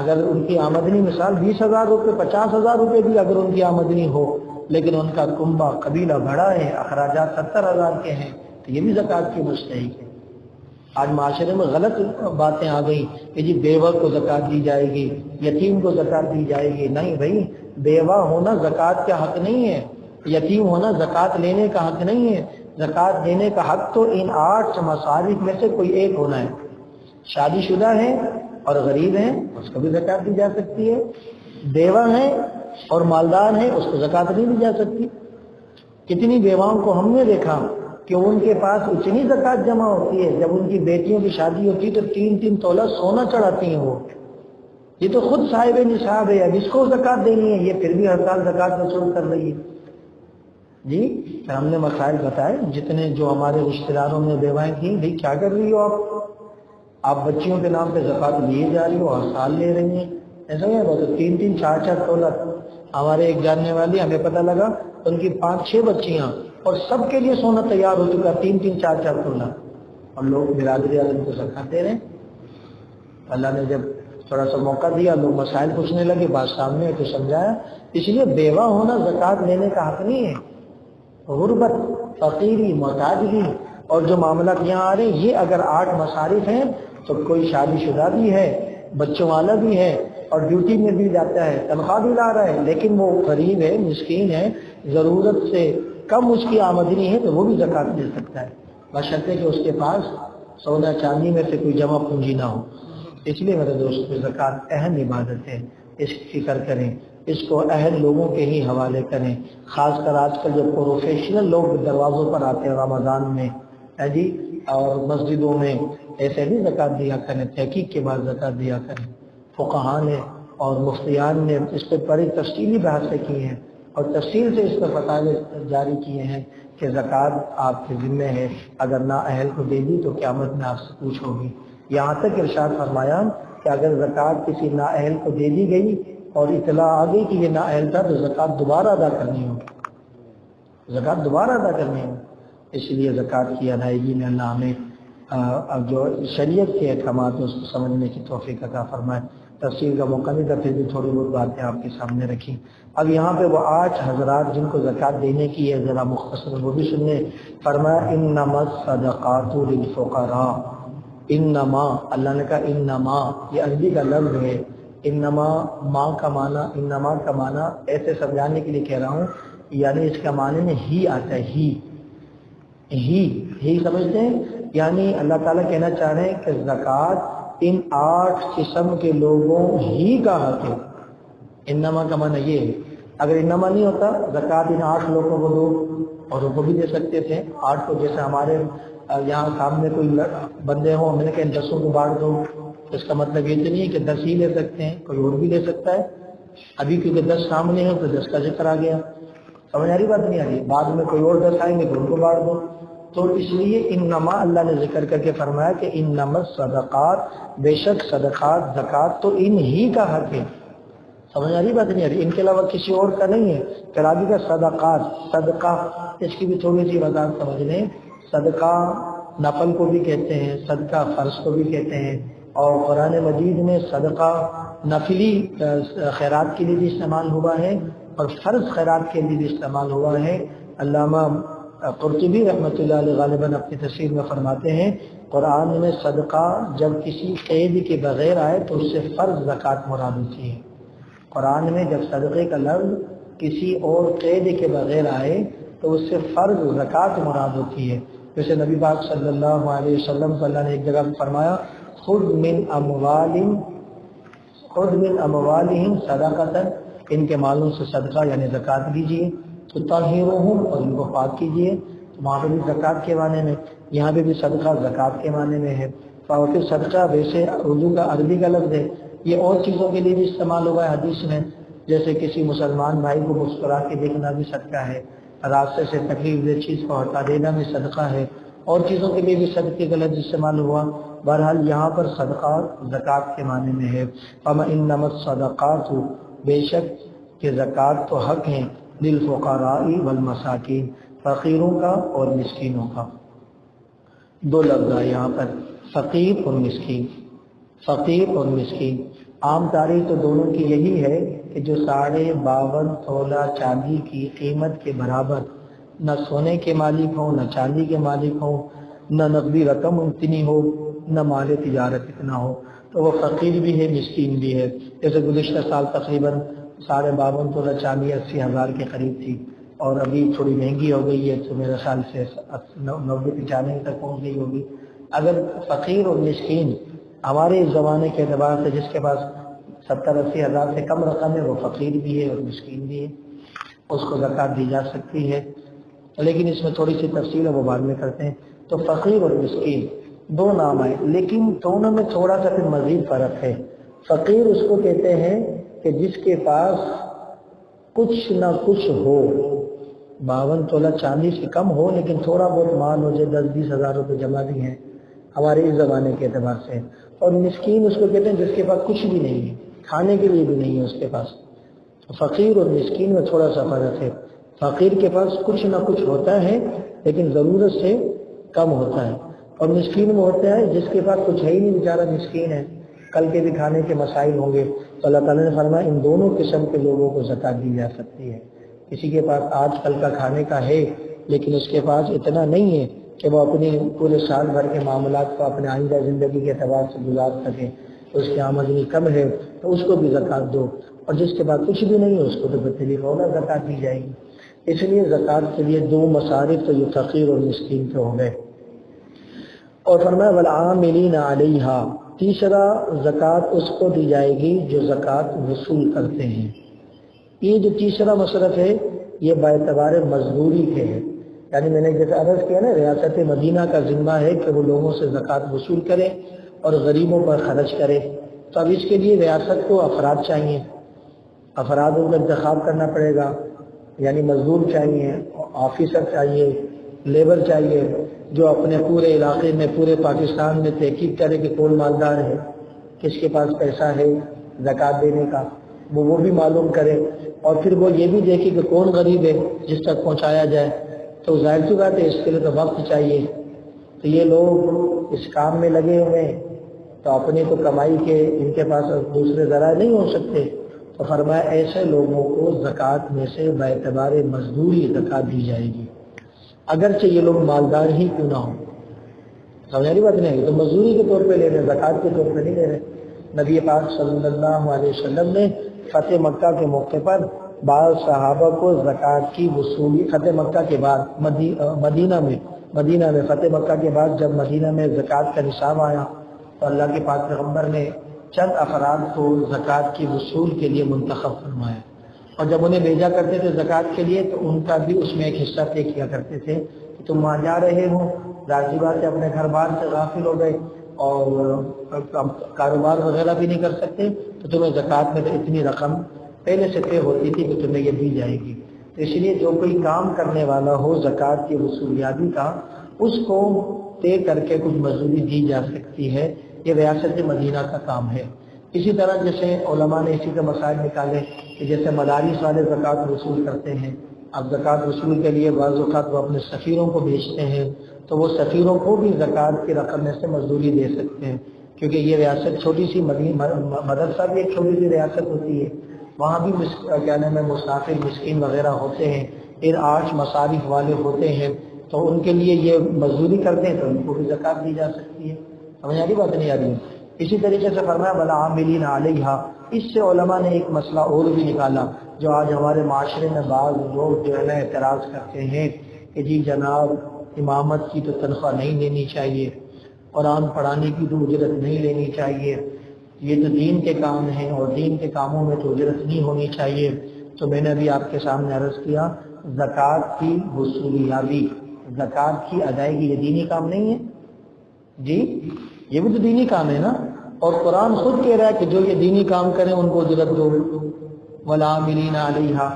اگر ان کی آمدنی مثال 20,000 روپے 50,000 روپے بھی اگر ان کی آمدنی ہو لیکن ان کا کنبہ قبیلہ بڑا ہے، اخراجات 70,000 کے ہیں، تو یہ بھی زکوٰۃ کی مستحق ہے. آج معاشرے میں غلط باتیں آ گئی کہ جی بیوہ کو زکوٰۃ دی جائے گی، یتیم کو زکوٰۃ دی جائے گی. نہیں بھائی، بیوہ ہونا زکوٰۃ کا حق نہیں ہے، یتیم ہونا زکوٰۃ لینے کا حق نہیں ہے. زکوٰۃ دینے کا حق تو ان 8 مصارف میں سے کوئی ایک ہونا ہے. شادی شدہ ہیں اور غریب ہیں اس کو بھی زکوٰۃ دی جا سکتی ہے، بیوہ ہیں اور مالدار ہیں اس کو زکوٰۃ نہیں دی جا سکتی. کتنی بیواؤں کو ہم نے دیکھا کہ ان کے پاس اتنی زکوٰۃ جمع ہوتی ہے، جب ان کی بیٹیوں کی شادی ہوتی ہے تو 3-3 تولہ سونا چڑھاتی ہیں. وہ یہ تو خود صاحب نصاب ہے، اب اس کو زکوٰۃ دینی ہے، یہ پھر بھی ہر سال زکوٰۃ وصول کر رہی ہے. جی ہم نے مسائل بتائے جتنے جو ہمارے رشتہ داروں میں بیوائیں تھیں، بھائی کیا کر رہی ہو آپ بچیوں کے نام پہ زکوٰۃ لیے جا رہی ہو، ہر سال لے رہی ہیں. ایسا نہیں ہوتا، 3-3 4-4 تولہ. ہمارے ایک جاننے والی ہمیں پتہ لگا ان کی 5-6 بچیاں اور سب کے لیے سونا تیار ہو چکا 3-3 4-4 تولہ، اور لوگ برادری والوں کو زکوٰۃ دے رہے ہیں. اللہ نے جب تھوڑا سا موقع دیا لوگ مسائل پوچھنے لگے، بات سامنے ہے تو سمجھایا. اس لیے بیوہ ہونا زکوٰۃ لینے کا حق نہیں ہے. غربت، فقیری، محتاجگی اور جو معاملات یہاں آ رہے ہیں یہ اگر 8 مصارف ہیں تو کوئی شادی شدہ بھی ہے، بچوں والا بھی ہے اور ڈیوٹی میں بھی جاتا ہے، تنخواہ بھی لا رہا ہے، لیکن وہ غریب ہے، مسکین ہے، ضرورت سے کم اس کی آمدنی ہے تو وہ بھی زکوٰۃ دے سکتا ہے، بشرطے کہ اس کے پاس سونا چاندی میں سے کوئی جمع پونجی نہ ہو. اس لیے میرے دوستوں زکوٰۃ اہم عبادت ہے، اس کی فکر کریں. اس کو اہل لوگوں کے ہی حوالے کریں، خاص کر آج کل جو پروفیشنل لوگ دروازوں پر آتے ہیں رمضان میں جی اور مسجدوں میں، ایسے نہیں زکوٰۃ دیا کریں، تحقیق کے بعد زکوٰۃ دیا کریں۔ فقہاء نے اور مفتیان نے اس پہ بڑی تفصیلی بحثیں کی ہیں اور تفصیل سے اس پر فتاوے جاری کیے ہیں کہ زکوٰۃ آپ کے ذمہ ہے، اگر نا اہل کو دے دی تو قیامت میں آپ سے پوچھ ہوگی۔ یہاں تک ارشاد فرمایا کہ اگر زکوٰۃ کسی نا اہل کو دے دی گئی اور اطلاع آ گئی کہ یہ نا اہل تھا تو زکوٰۃ دوبارہ ادا کرنی ہوگی، زکوٰۃ دوبارہ ادا کرنی ہوگی۔ اس لیے زکوٰۃ کی ادائیگی میں اللہ ہمیں جو شریعت کے احکامات ہیں اس کو سمجھنے کی توفیق عطا فرمائے۔ تفصیل کا موقع نہیں تھا، پھر بھی تھوڑی بہت باتیں آپ کے سامنے رکھی۔ اب یہاں پہ وہ 8 حضرات جن کو زکوٰۃ دینے کی ہے ذرا مختصر وہ بھی سننے۔ فرمایا انما الصدقات للفقراء، انما، اللہ نے کہا انما، یہ عربی کا لفظ ہے۔ انما ما کا معنی، انما کا معنی ایسے سمجھانے کے لیے کہہ رہا ہوں، یعنی اس کا معنی میں ہی آتا ہے، ہی سمجھتے ہیں، یعنی اللہ تعالیٰ کہنا چاہ رہے ہیں کہ زکوٰۃ ان 8 قسم کے لوگوں ہی کا حق ہے۔ انما کا معنی یہ ہے، اگر انما نہیں ہوتا زکوٰۃ ان 8 لوگوں کو دو، اور ان کو بھی دے سکتے تھے 8 کو، جیسے ہمارے یہاں سامنے کوئی بندے ہوں، میں نے کہا ان 10 کو بانٹ دو، اس کا مطلب یہ تو نہیں ہے کہ 10 ہی لے سکتے ہیں، کوئی اور بھی لے سکتا ہے۔ ابھی کیونکہ 10 سامنے ہیں تو 10 کا ذکر آ گیا، سمجھ آ رہی بات نہیں آ رہی؟ بعد میں کوئی اور 10 آئیں گے تو ان کو بانٹ دو۔ تو اس لیے انما اللہ نے ذکر کر کے فرمایا کہ انما الصدقات، بے شک صدقات زکوٰۃ تو ان ہی کا حق ہے۔ سمجھ آ رہی بات نہیں آ رہی؟ ان کے علاوہ کسی اور کا نہیں ہے۔ پھر آگے کا صدقات، صدقہ، اس کی بھی تھوڑی سی وضاحت سمجھ لیں۔ صدقہ نفل کو بھی کہتے ہیں، صدقہ فرض کو بھی کہتے ہیں، اور قرآن مجید میں صدقہ نفلی خیرات کے لیے بھی استعمال ہوا ہے اور فرض خیرات کے لیے بھی استعمال ہوا ہے۔ علامہ قرطبی رحمۃ اللہ علیہ غالباً اپنی تفسیر میں فرماتے ہیں قرآن میں صدقہ جب کسی قید کے بغیر آئے تو اس سے فرض زکوٰۃ مراد ہوتی ہے۔ قرآن میں جب صدقے کا لفظ کسی اور قید کے بغیر آئے تو اس سے فرض زکوٰۃ مراد ہوتی ہے۔ جیسے نبی پاک صلی اللہ علیہ وسلم کو اللہ نے ایک جگہ فرمایا خذ من اموالہم صدقۃ، ان کے مالوں سے صدقہ یعنی زکوٰۃ لیجیے، تطہرہم، اور ان کو پاک کیجیے۔ وہاں پہ بھی زکوٰۃ کے معنی میں، یہاں پہ بھی صدقہ زکوٰۃ کے معنی میں ہے۔ پھر صدقہ ویسے اردو کا عربی کا لفظ ہے، یہ اور چیزوں کے لیے بھی استعمال ہوا ہے حدیث میں، جیسے کسی مسلمان بھائی کو مسکرا کے دیکھنا بھی صدقہ ہے، راستے سے تکلیف دہ چیز کو ہٹا دینا بھی صدقہ ہے، اور چیزوں کے لیے بھی صدقے کا لفظ استعمال ہوا۔ بہرحال یہاں پر صدقہ زکوٰۃ کے معنی میں ہے۔ انما الصدقات، بے شک کہ زکوٰۃ تو حق ہیں، للفقراء والمساکین، فقیروں کا اور مسکینوں کا۔ 2 لفظ ہے یہاں پر، فقیر اور مسکین، فقیر اور مسکین۔ عام تعریف تو دونوں کی یہی ہے کہ جو 52.5 تولہ چاندی کی قیمت کے برابر نہ سونے کے مالک ہوں، نہ چاندی کے مالک ہوں، نہ نقدی رقم اتنی ہو، نہ مال تجارت اتنا ہو، تو وہ فقیر بھی ہے، مسکین بھی ہے۔ جیسے گزشتہ سال تقریباً 52.5 تولہ چاندی 80,000 کے قریب تھی، اور ابھی تھوڑی مہنگی ہو گئی ہے تو میرے خیال سے 90-95 تک پہنچ گئی ہوگی۔ اگر فقیر اور مسکین ہمارے اس زمانے کے اعتبار سے جس کے پاس 70-80 ہزار سے کم رقم ہے وہ فقیر بھی ہے اور مسکین بھی ہے، اس کو زکوٰۃ دی جا سکتی ہے، لیکن اس میں تھوڑی سی تفصیل ہے وہ بعد میں کرتے ہیں۔ تو فقیر اور مسکین 2 نام آئے، لیکن دونوں میں تھوڑا سا پھر مزید فرق ہے۔ فقیر اس کو کہتے ہیں کہ جس کے پاس کچھ نہ کچھ ہو، 52 تولہ چاندی سے کم ہو لیکن تھوڑا بہت مال ہو جائے، 10-20 ہزار روپے جمع بھی ہیں ہمارے اس زمانے کے اعتبار سے۔ اور مسکین اس کو کہتے ہیں جس کے پاس کچھ بھی نہیں ہے، کھانے کے لیے بھی نہیں ہے اس کے پاس۔ فقیر اور مسکین میں تھوڑا سا فرق ہے، فقیر کے پاس کچھ نہ کچھ ہوتا ہے لیکن ضرورت سے کم ہوتا ہے، اور مسکین میں ہوتا ہے جس کے پاس کچھ ہے ہی نہیں، بیچارہ مسکین ہے، کل کے بھی کھانے کے مسائل ہوں گے۔ تو اللہ تعالیٰ نے فرمایا ان دونوں قسم کے لوگوں کو زکوٰۃ دی جا سکتی ہے۔ کسی کے پاس آج کل کا کھانے کا ہے لیکن اس کے پاس اتنا نہیں ہے کہ وہ اپنی پورے سال بھر کے معاملات کو اپنے آئندہ زندگی کے اعتبار سے گزار سکے، اس کی آمدنی کم ہے تو اس کو بھی زکوٰۃ دو، اور جس کے پاس کچھ بھی نہیں ہے اس کو تو بطلی ہوگا زکوٰۃ دی جائے گی۔ اس لیے زکوٰۃ کے لیے 2 مصارف تو یہ فقیر اور مسکین کے ہو گئے۔ اور فرمایا والعاملین علیہا، تیسرا زکوٰۃ اس کو دی جائے گی جو زکوٰۃ وصول کرتے ہیں، یہ جو تیسرا مصرف ہے یہ باعتبار مزدوری کے ہے، یعنی میں نے جیسے عرض کیا نا، ریاست مدینہ کا ذمہ ہے کہ وہ لوگوں سے زکوٰۃ وصول کرے اور غریبوں پر خرچ کرے، تو اب اس کے لیے ریاست کو افراد چاہیے، افرادوں کا انتخاب کرنا پڑے گا، یعنی مزدور چاہیے، آفیسر چاہیے، لیبر چاہیے، جو اپنے پورے علاقے میں پورے پاکستان میں تحقیق کرے کہ کون مالدار ہے، کس کے پاس پیسہ ہے زکوٰۃ دینے کا، وہ بھی معلوم کرے، اور پھر وہ یہ بھی دیکھے کہ کون غریب ہے جس تک پہنچایا جائے۔ تو ظاہر سی بات ہے اس کے لیے تو وقت چاہیے، تو یہ لوگ اس کام میں لگے ہوئے ہیں، تو اپنی تو کمائی کے ان کے پاس دوسرے ذرائع نہیں ہو سکتے، تو فرمایا ایسے لوگوں کو زکوٰۃ میں سے باعتبار مزدوری زکوٰۃ دی جائے گی، اگرچہ یہ لوگ مالدار ہی کیوں نہ ہوں۔ سمجھ رہی بات نہیں ہے، تو مزدوری کے طور پہ لے رہے ہیں، زکوٰۃ کے طور پہ نہیں لے رہے۔ نبی پاک صلی اللہ علیہ وسلم نے فتح مکہ کے موقع پر بعض صحابہ کو زکوٰۃ کی وصولی، فتح مکہ کے بعد مدینہ میں فتح مکہ کے بعد جب مدینہ میں زکوٰۃ کا نصاب آیا تو اللہ کے پاک پیغمبر نے چند افراد کو زکوٰۃ کی وصول کے لیے منتخب فرمایا، اور جب انہیں بھیجا کرتے تھے زکوٰۃ کے لیے تو ان کا بھی اس میں ایک حصہ طے کیا کرتے تھے کہ تم وہاں جا رہے ہو، ظاہر بات ہے اپنے گھر بار سے غافل ہو گئے اور کاروبار وغیرہ بھی نہیں کر سکتے، تو تمہیں زکوٰۃ میں اتنی رقم پہلے سے طے ہوتی تھی کہ تمہیں یہ دی جائے گی۔ تو اس لیے جو کوئی کام کرنے والا ہو زکوٰۃ کی وصولیابی کا، اس کو طے کر کے کچھ مزدوری دی جا سکتی ہے، یہ ریاست مدینہ کا کام ہے۔ اسی طرح جیسے علماء نے اسی کے مسائل نکالے کہ جیسے مدارس والے زکوٰۃ وصول کرتے ہیں، اب زکوٰۃ وصول کے لیے بعض اوقات وہ اپنے سفیروں کو بھیجتے ہیں، تو وہ سفیروں کو بھی زکوٰۃ کی رقم میں سے مزدوری دے سکتے ہیں، کیونکہ یہ ریاست چھوٹی سی مدرسہ بھی ایک چھوٹی سی ریاست ہوتی ہے، وہاں بھی کیا نام ہے مسافر مسکین وغیرہ ہوتے ہیں، پھر 8 مصارف والے ہوتے ہیں، تو ان کے لیے یہ مزدوری کرتے ہیں تو ان کو بھی زکوٰۃ دی جا سکتی ہے۔ سمجھ آ رہی بات نہیں آ رہی ہے؟ اسی طریقے سے فرمایا بالعاملین علیہا، اس سے علماء نے ایک مسئلہ اور بھی نکالا جو آج ہمارے معاشرے میں بعض لوگ جو ہے نا اعتراض کرتے ہیں کہ جی جناب امامت کی تو تنخواہ نہیں لینی چاہیے، قرآن پڑھانے کی تو اجرت نہیں لینی چاہیے، یہ تو دین کے کام ہیں اور دین کے کاموں میں تو اجرت نہیں ہونی چاہیے۔ تو میں نے ابھی آپ کے سامنے عرض کیا زکوٰۃ کی وصولیابی، زکوٰۃ کی ادائیگی یہ دینی کام نہیں ہے؟ جی یہ بھی تو دینی کام ہے نا، اور قرآن خود کہہ رہا ہے کہ جو یہ دینی کام کریں ان کو اجرت دو، والعاملین علیہا۔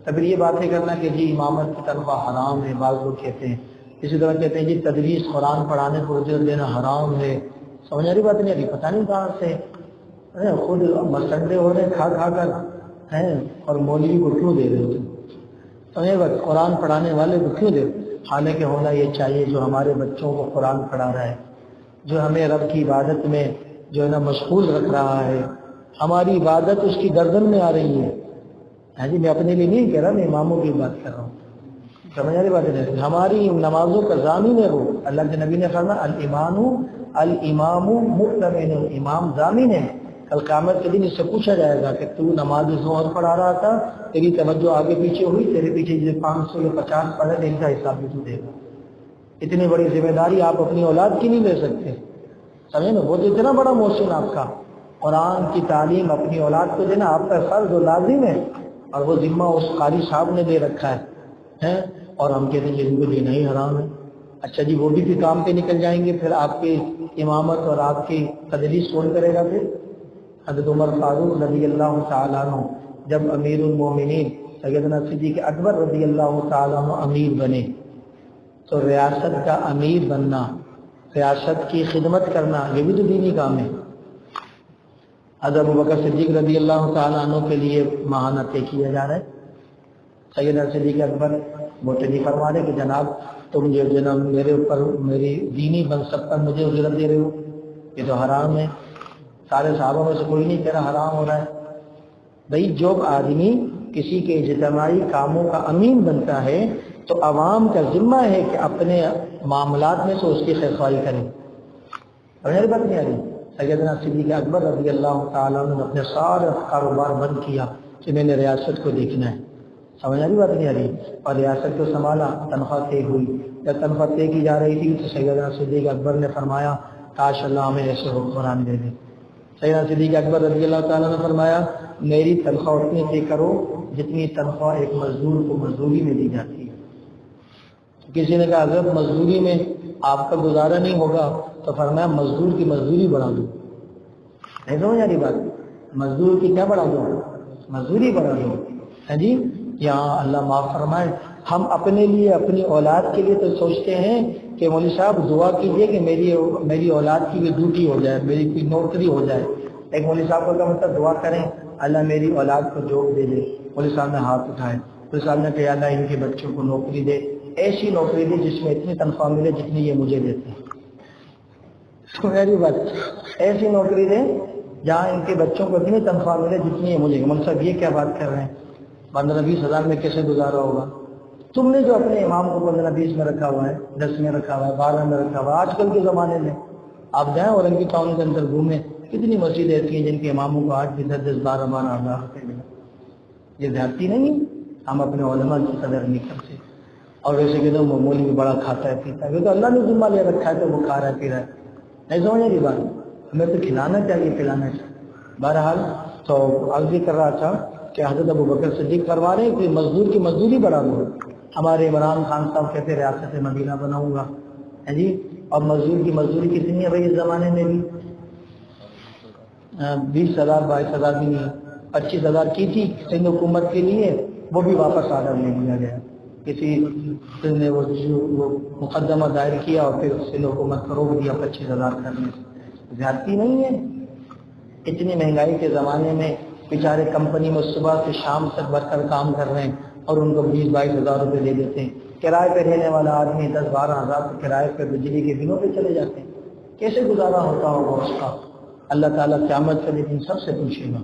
پھر یہ باتیں کرنا کہ جی امامت کی تنخواہ حرام ہے، بعض لوگ کہتے ہیں، اسی طرح کہتے ہیں جی تدریس قرآن پڑھانے کو اجرت دینا حرام ہے۔ سمجھ رہی بات نہیں ابھی پتہ نہیں کہاں سے خود مسنڈے ہو رہے کھا کر ہیں، اور مولوی کو کیوں دے رہے ہو؟ سمجھے بات، قرآن پڑھانے والے کو کیوں دے؟ حالانکہ ہونا یہ چاہیے جو ہمارے بچوں کو قرآن پڑھا رہا ہے، جو ہمیں رب کی عبادت میں جو ہے نا مشغول رکھ رہا ہے، ہماری عبادت اس کی گردن میں آ رہی ہے۔ ہاں جی میں اپنے لیے نہیں کہہ رہا، میں اماموں کی بات کر رہا ہوں، سمجھ آ رہی بات ہے؟ ہماری نمازوں کا ضامن ہے وہ، اللہ کے نبی نے فرمایا الامام مؤتمن، امام ضامن ہے، کل قیامت کے دن اس سے پوچھا جائے گا کہ تو نماز ظہر پڑھا رہا تھا، تیری توجہ آگے پیچھے ہوئی، تیرے پیچھے جو 500 یا 50 پڑھے ان کا حساب بھی تو دے گا۔ اتنی بڑی ذمہ داری آپ اپنی اولاد کی نہیں لے سکتے، سمجھے نا؟ وہ تو اتنا بڑا موشن آپ کا، قرآن کی تعلیم اپنی اولاد کو دینا آپ کا فرض و لازم ہے، اور وہ ذمہ اس قاری صاحب نے دے رکھا ہے، اور ہم کہتے ہیں ان کو دینا ہی حرام ہے۔ اچھا جی وہ بھی پھر کام پہ نکل جائیں گے، پھر آپ کی امامت اور آپ کی تدریس کون کرے گا؟ پھر حضرت عمر فاروق رضی اللہ تعالیٰ عنہ جب امیر المومنین سیدنا صدیق اکبر رضی اللہ تعالیٰ عنہ امیر بنے، تو ریاست کا امیر بننا، ریاست کی خدمت کرنا یہ بھی تو دینی کام ہے۔ حضرت ابوبکر صدیق رضی اللہ تعالیٰ عنہ کے لیے ماہانہ طے کیا جا رہا ہے، سیدنا صدیق اکبر موٹنی فرما رہے کہ جناب تم جو جناب میرے اوپر میری دینی منصب پر مجھے اجرت دے رہے ہو، یہ تو حرام ہے۔ سارے صحابہ میں سے کوئی نہیں کہہ رہا حرام ہو رہا ہے۔ بھائی جب آدمی کسی کے اجتماعی کاموں کا امین بنتا ہے تو عوام کا ذمہ ہے کہ اپنے معاملات میں سے اس کی خیرخواہی کرے۔ اور بات نہیں آ رہی، سیدنا صدیق اکبر رضی اللہ تعالیٰ عنہ نے اپنے سارے کاروبار بند کیا کہ میں نے ریاست کو دیکھنا ہے، سمجھ آ رہی بات نہیں آ رہی، اور ریاست کو سنبھالا، تنخواہ طے ہوئی۔ جب تنخواہ طے کی جا رہی تھی تو سیدنا صدیق اکبر نے فرمایا کاش اللہ ہمیں ایسے حکمران دے دے۔ سیدنا صدیق اکبر رضی اللہ تعالیٰ نے فرمایا میری تنخواہ اتنی طے کرو جتنی تنخواہ ایک مزدور کو مزدوری میں دی جاتی ہے۔ کسی نے کہا اگر مزدوری میں آپ کا گزارا نہیں ہوگا تو فرمایا مزدور کی مزدوری بڑھا دو۔ نہیں سمجھ آ رہی بات؟ مزدور کی کیا بڑھا دو؟ مزدوری بڑھا دو۔ ہے جی، یہاں اللہ معاف فرمائے، ہم اپنے لیے اپنی اولاد کے لیے تو سوچتے ہیں کہ مولوی صاحب دعا کیجئے کہ میری اولاد کی بھی ڈیوٹی ہو جائے، میری کوئی نوکری ہو جائے۔ ایک مولوی صاحب کو کہا مطلب دعا کریں اللہ میری اولاد کو جاب دے دے۔ مولوی صاحب نے ہاتھ اٹھائے، مولوی صاحب نے کہا اللہ ان کے بچوں کو نوکری دے، ایسی نوکری دے جس میں اتنی تنخواہ ملے جتنی یہ مجھے دیتے ہیں۔ میری بات، ایسی نوکری دے جہاں ان کے بچوں کو اتنی تنخواہ ملے جتنی یہ مجھے۔ مولوی صاحب یہ کیا بات کر رہے ہیں؟ 15-20 ہزار میں کیسے گزارا ہوگا؟ تم نے جو اپنے امام کو 15-20 میں رکھا ہوا ہے، 10 میں رکھا ہوا ہے، 12 میں رکھا ہوا ہے، آج کل کے زمانے میں آپ جائیں اورنگی ٹاؤن کے اندر گھومیں، کتنی مسجدیں ایسی ہیں جن کے اماموں کو آج بھی 10-12 ہزار روپے ملے۔ یہ زیادتی نہیں ہے؟ ہم اپنے علماء کی قدر نہیں کرتے، اور ویسے کہ تو مولوی بھی بڑا کھاتا ہے پیتا ہے، تو اللہ نے ذمہ لے رکھا ہے تو وہ کھا رہا ہے پی رہا ہے۔ نہیں سمجھ رہی بات؟ ہمیں تو کھلانا چاہیے پلانا چاہیے۔ بہرحال تو عرض کر رہا تھا کہ حضرت ابوبکر صدیق فرما رہے ہیں کہ مزدور کی مزدوری بڑھا دو۔ ہمارے عمران خان صاحب کہتے ریاست مدینہ بناؤں گا، ہے جی، اور مزدور کی مزدوری کتنی ہے بھائی اس زمانے میں بھی؟ 20,000-22,000 بھی نہیں، 25,000 کی تھی سندھ حکومت کے لیے، وہ بھی واپس آرڈر لے لیا گیا۔ کسی نے وہ مقدمہ دائر کیا اور پھر سندھ حکومت کو روک دیا 25,000 کرنے سے۔ زیادتی نہیں ہے؟ اتنی مہنگائی کے زمانے میں بیچارے کمپنی میں صبح سے شام تک ورکر کام کر رہے ہیں اور ان کو 20-22 ہزار روپے دے دیتے ہیں۔ کرائے پہ رہنے والا آدمی 10-12 ہزار کرائے پہ بجلی کے بلوں پہ چلے جاتے ہیں، کیسے گزارا ہوتا ہوگا اس کا؟ اللہ تعالیٰ قیامت کے دن سب سے پوچھے گا۔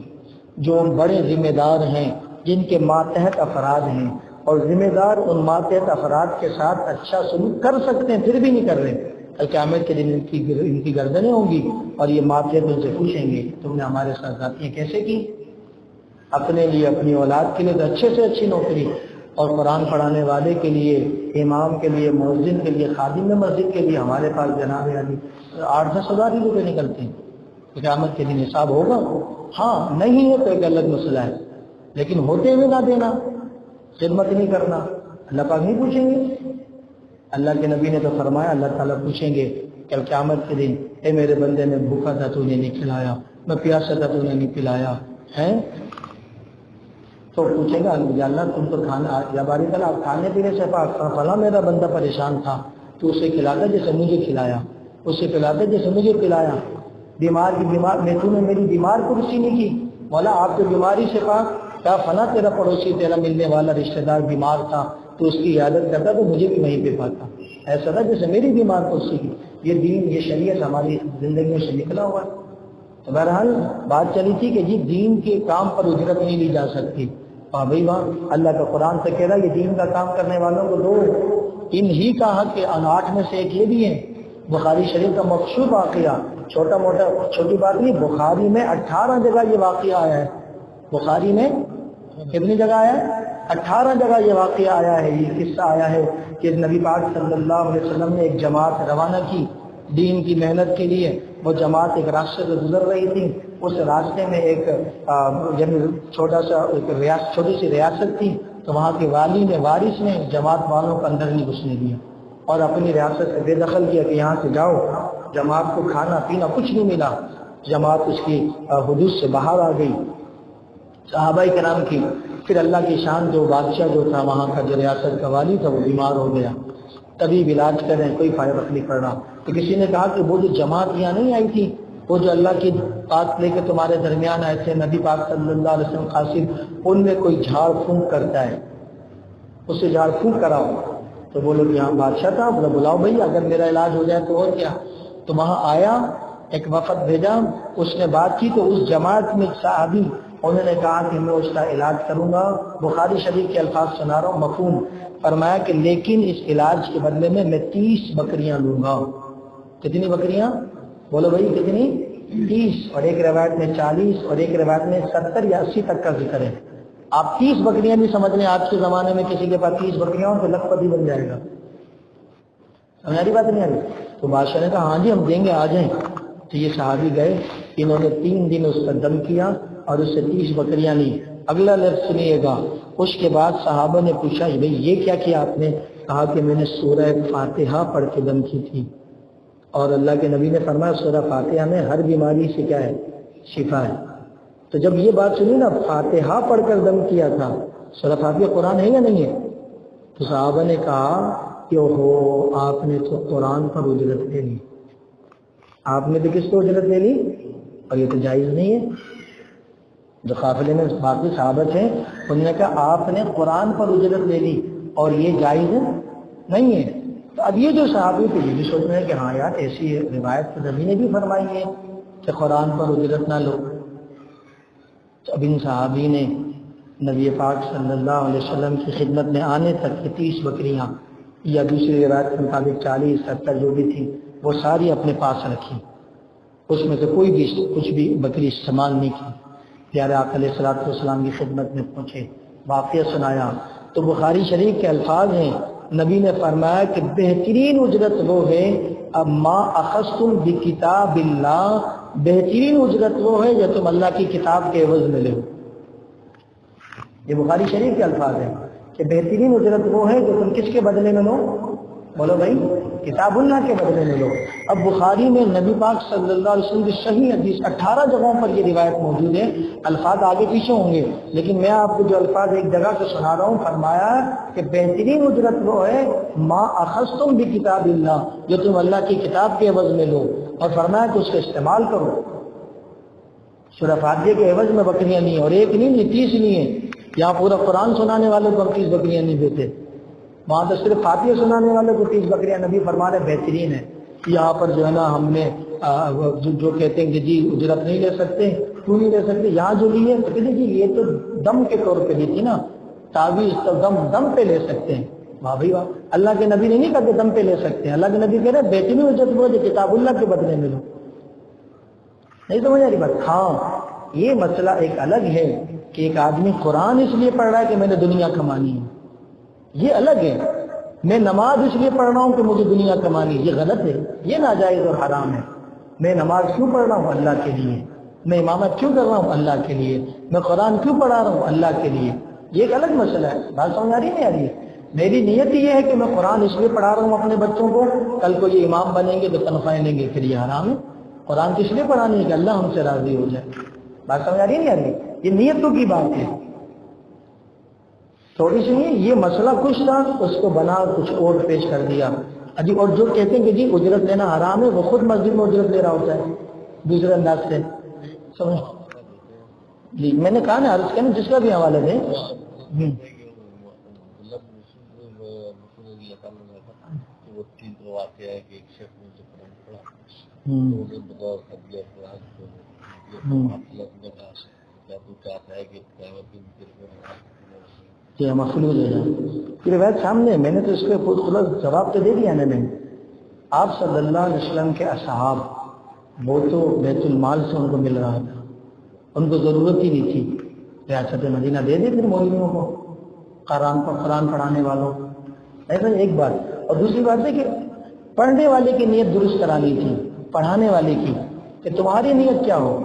جو بڑے ذمہ دار ہیں، جن کے ماتحت افراد ہیں، اور ذمہ دار ان ماتحت افراد کے ساتھ اچھا سلوک کر سکتے ہیں پھر بھی نہیں کر رہے، کل قیامت کے دن ان کی گردنیں ہوں گی اور یہ ماتحت ان سے پوچھیں گے تم نے ہمارے ساتھ ذاتیاں کیسے کی؟ اپنے لیے اپنی اولاد کے لیے تو اچھے سے اچھی نوکری، اور قرآن پڑھانے والے کے لیے، امام کے لیے، مؤذن کے لیے، خادم مسجد کے لیے ہمارے پاس جناب علی 8-10 ہزار ہی روپے نکلتے ہیں۔ قیامت کے دن حساب ہوگا؟ ہاں نہیں ہے تو ایک الگ مسئلہ ہے، لیکن ہوتے ہوئے نہ دینا، خدمت نہیں کرنا، اللہ پاک نہیں پوچھیں گے؟ اللہ کے نبی نے تو فرمایا اللہ تعالیٰ پوچھیں گے کل قیامت کے دن، اے میرے بندے میں بھوکا تھا تو نے نہیں کھلایا، میں پیاسا تھا تو نے نہیں پلایا ہے؟ تو پوچھے گا اللہ تم تو کھانا، یا باری تعالیٰ آپ کھانے پینے سے پاک، فلاں میرا بندہ پریشان تھا تو اسے کھلاتا جیسے مجھے کھلایا، اسے پلاتا جیسے مجھے پلایا، بیمار کی بیمار میں تو نے میری بیمار کو رسی نہیں کی، مولا آپ تو بیماری سے پاک، کیا فلاں تیرا پڑوسی تیرا ملنے والا رشتہ دار بیمار تھا تو اس کی عیادت کرتا تو مجھے بھی وہیں پہ پاتا، ایسا تھا جیسے میری بیمار کو رسی کی۔ یہ دین، یہ شریعت ہماری زندگیوں سے نکلا ہوا ہے۔ تو بہرحال بات چلی تھی کہ جی دین کے کام پر اجرت نہیں لی جا سکتی، ہاں بھائی وہاں اللہ کا قرآن سے کہہ رہا ہے یہ دین کا کام کرنے والوں کو دو، ان ہی کا حق ہے۔ 8 میں سے ایک یہ بھی ہے، بخاری شریف کا مخصوص واقعہ، چھوٹا موٹا چھوٹی بات نہیں، بخاری میں 18 جگہ یہ واقعہ آیا ہے۔ بخاری میں کتنی جگہ آیا ہے؟ 18 جگہ یہ واقعہ آیا ہے، یہ قصہ آیا ہے کہ نبی پاک صلی اللہ علیہ وسلم نے ایک جماعت روانہ کی دین کی محنت کے لیے۔ وہ جماعت ایک راستے سے گزر رہی تھی، اس راستے میں ایک چھوٹی سی ریاست تھی، تو وہاں کے والی نے، وارث نے جماعت والوں کو اندر نہیں گھسنے دیا اور اپنی ریاست سے بے دخل کیا کہ یہاں سے جاؤ۔ جماعت کو کھانا پینا کچھ نہیں ملا، جماعت اس کی حدود سے باہر آ گئی صحابہ کرام کی۔ پھر اللہ کی شان، جو بادشاہ جو تھا وہاں کا، جو ریاست کا والی تھا، وہ بیمار ہو گیا، طبیب علاج کریں کوئی فائدہ نہیں پڑ رہا، تو کسی نے کہا کہ وہ جو جماعت یہاں نہیں آئی تھی، وہ جو اللہ کی بات لے کے تمہارے درمیان آئے تھے، نبی پاک صلی اللہ علیہ وسلم قاصد، ان میں کوئی جھاڑ پھونک کرتا ہے، اسے جھاڑ پھونک کراؤ۔ تو وہ لوگ یہاں بادشاہ تھا، بولا بلاؤ بھائی اگر میرا علاج ہو جائے تو اور کیا۔ تو وہاں آیا، ایک وفد بھیجا، اس نے بات کی تو اس جماعت میں صحابی، انہوں نے کہا کہ میں اس کا علاج کروں گا۔ بخاری شریف کے الفاظ سنا رہا ہوں، مفہوم فرمایا کہ لیکن اس علاج کے بدلے میں 30 بکریاں لوں گا۔ کتنی بکریاں؟ بولو بھائی کتنی؟ 30، اور ایک روایت میں 40، اور ایک روایت میں 70 یا 80 تک کا ذکر ہے۔ آپ 30 بکریاں بھی سمجھ لیں، آج کے زمانے میں کسی کے پاس 30 بکریاں ہوں تو لکھ پتی بن جائے گا، ہماری بات نہیں آ رہی؟ تو بادشاہ نے کہا ہاں جی ہم دیں گے، آ جائیں۔ تو یہ صحابی گئے، انہوں نے 3 دن اس کا دم کیا اور اس سے 30 بکریاں لی۔ اگلا لفظ سنیے گا، اس کے بعد صحابہ نے پوچھا بھئی یہ کیا کیا آپ نے؟ کہا کہ میں نے سورہ فاتحہ پڑھ کے دم کی تھی، اور اللہ کے نبی نے فرمایا سورہ فاتحہ میں ہر بیماری سے کیا ہے؟ شفا ہے۔ تو جب یہ بات سنی نا فاتحہ پڑھ کر دم کیا تھا، سورہ فاتحہ قرآن ہے یا نہیں ہے؟ تو صحابہ نے کہا کہ اوہو آپ نے تو قرآن پر اجرت لے لی، آپ نے تو کس کو اجرت لے لی؟ اور یہ تو جائز نہیں ہے۔ جو قافلے میں باقی صحابہ تھے انہوں نے کہا آپ نے قرآن پر اجرت لے لی اور یہ جائز نہیں ہے۔ تو اب یہ جو صحابی تھے یہ بھی سوچ رہے ہیں کہ ہاں یار ایسی روایت تو نبی نے بھی فرمائی ہے کہ قرآن پر اجرت نہ لو۔ تو اب ان صحابی نے نبی پاک صلی اللہ علیہ وسلم کی خدمت میں آنے تک کہ 30 بکریاں یا دوسری روایت کے مطابق 40 70 جو بھی تھی وہ ساری اپنے پاس رکھی، اس میں سے کوئی بھی کچھ بھی بکری استعمال نہیں کی۔ پیارے آقا علیہ الصلوۃ والسلام کی خدمت میں پہنچے، واقعہ سنایا تو بخاری شریف کے الفاظ ہیں، نبی نے فرمایا کہ بہترین اجرت وہ ہے اب ما اخذتم بکتاب اللہ، بہترین اجرت وہ ہے جو تم اللہ کی کتاب کے عوض میں لے۔ یہ بخاری شریف کے الفاظ ہیں کہ بہترین اجرت وہ ہے جو تم کس کے بدلے میں لو؟ بولو بھائی، کتاب اللہ کے بدلے میں لو۔ اب بخاری میں نبی پاک صلی اللہ علیہ وسلم کی صحیح حدیث 18 جگہوں پر یہ روایت موجود ہے، الفاظ آگے پیچھے ہوں گے لیکن میں آپ کو جو الفاظ ایک جگہ سے سنا رہا ہوں، فرمایا کہ بہترین اجرت وہ ہے ما اخذتم بکتاب اللہ، جو تم اللہ کی کتاب کے عوض میں لو، اور فرمایا کہ اس کا استعمال کرو۔ سورہ فاتحہ کے عوض میں بکریاں نہیں، اور ایک نہیں 30 نہیں ہے، یہاں پورا قرآن سنانے والے کو 30 بکریاں نہیں دیتے، وہاں تو صرف فاتحہ سنانے والے کو 30 بکریاں نبی فرما رہے بہترین ہے۔ یہاں پر جو ہے نا ہم نے جو کہتے ہیں کہ جی اجرت نہیں لے سکتے، کیوں نہیں لے سکتے؟ یہاں جو لی ہے تو کہتے جی یہ تو دم کے طور پہ لی تھی نا، تعویذ تو دم پہ لے سکتے ہیں۔ واہ بھائی واہ، اللہ کے نبی نے نہیں کہا کہ دم پہ لے سکتے ہیں، اللہ کے نبی کہہ رہے بہترین اجرت وہ جو کتاب اللہ کے بدلے میں لو۔ نہیں سمجھ آ رہی بات؟ ہاں یہ مسئلہ ایک الگ ہے کہ ایک آدمی قرآن اس لیے پڑھ رہا ہے کہ میں نے دنیا کمانی ہے، یہ الگ ہے۔ میں نماز اس لیے پڑھ رہا ہوں کہ مجھے دنیا کمانی ہے، یہ غلط ہے، یہ ناجائز اور حرام ہے۔ میں نماز کیوں پڑھ رہا ہوں؟ اللہ کے لیے۔ میں امامت کیوں کر رہا ہوں؟ اللہ کے لیے۔ میں قرآن کیوں پڑھا رہا ہوں؟ اللہ کے لیے۔ یہ ایک الگ مسئلہ ہے، بات سمجھ آ رہی نہیں آ رہی ہے؟ میری نیت یہ ہے کہ میں قرآن اس لیے پڑھا رہا ہوں اپنے بچوں کو، کل کو یہ امام بنیں گے تو تنخواہیں لیں گے، پھر یہ حرام ہے۔ قرآن کس لیے پڑھانے ہے کہ اللہ ہم سے راضی ہو جائے۔ بات سمجھ آ رہی نہیں آ رہی؟ یہ نیتوں کی بات ہے۔ تھوڑی سی نہیں، یہ مسئلہ کچھ تھا اس کو بنا کچھ اور پیش کر دیا جی۔ اور جو کہتے ہیں کہ جی اجرت لینا حرام ہے، وہ خود مسجد میں اجرت لے رہا ہوتا ہے دوسرے انداز سے، سمجھ جی۔ میں نے کہا نا عرض کیا نا جس کا بھی حوالہ دیں۔ یہ مخلوط ہے یہ روایت سامنے، میں نے تو اس پہ خود جواب تو دے دیا نا۔ میں آپ صلی اللہ علیہ وسلم کے اصحاب وہ تو بیت المال سے ان کو مل رہا تھا، ان کو ضرورت ہی نہیں تھی، ریاست مدینہ دے دے پھر مولویوں کو، قرآن پڑھانے والوں۔ ایسا ایک بات، اور دوسری بات ہے کہ پڑھنے والے کی نیت درست کرانی تھی، پڑھانے والے کی، کہ تمہاری نیت کیا ہو،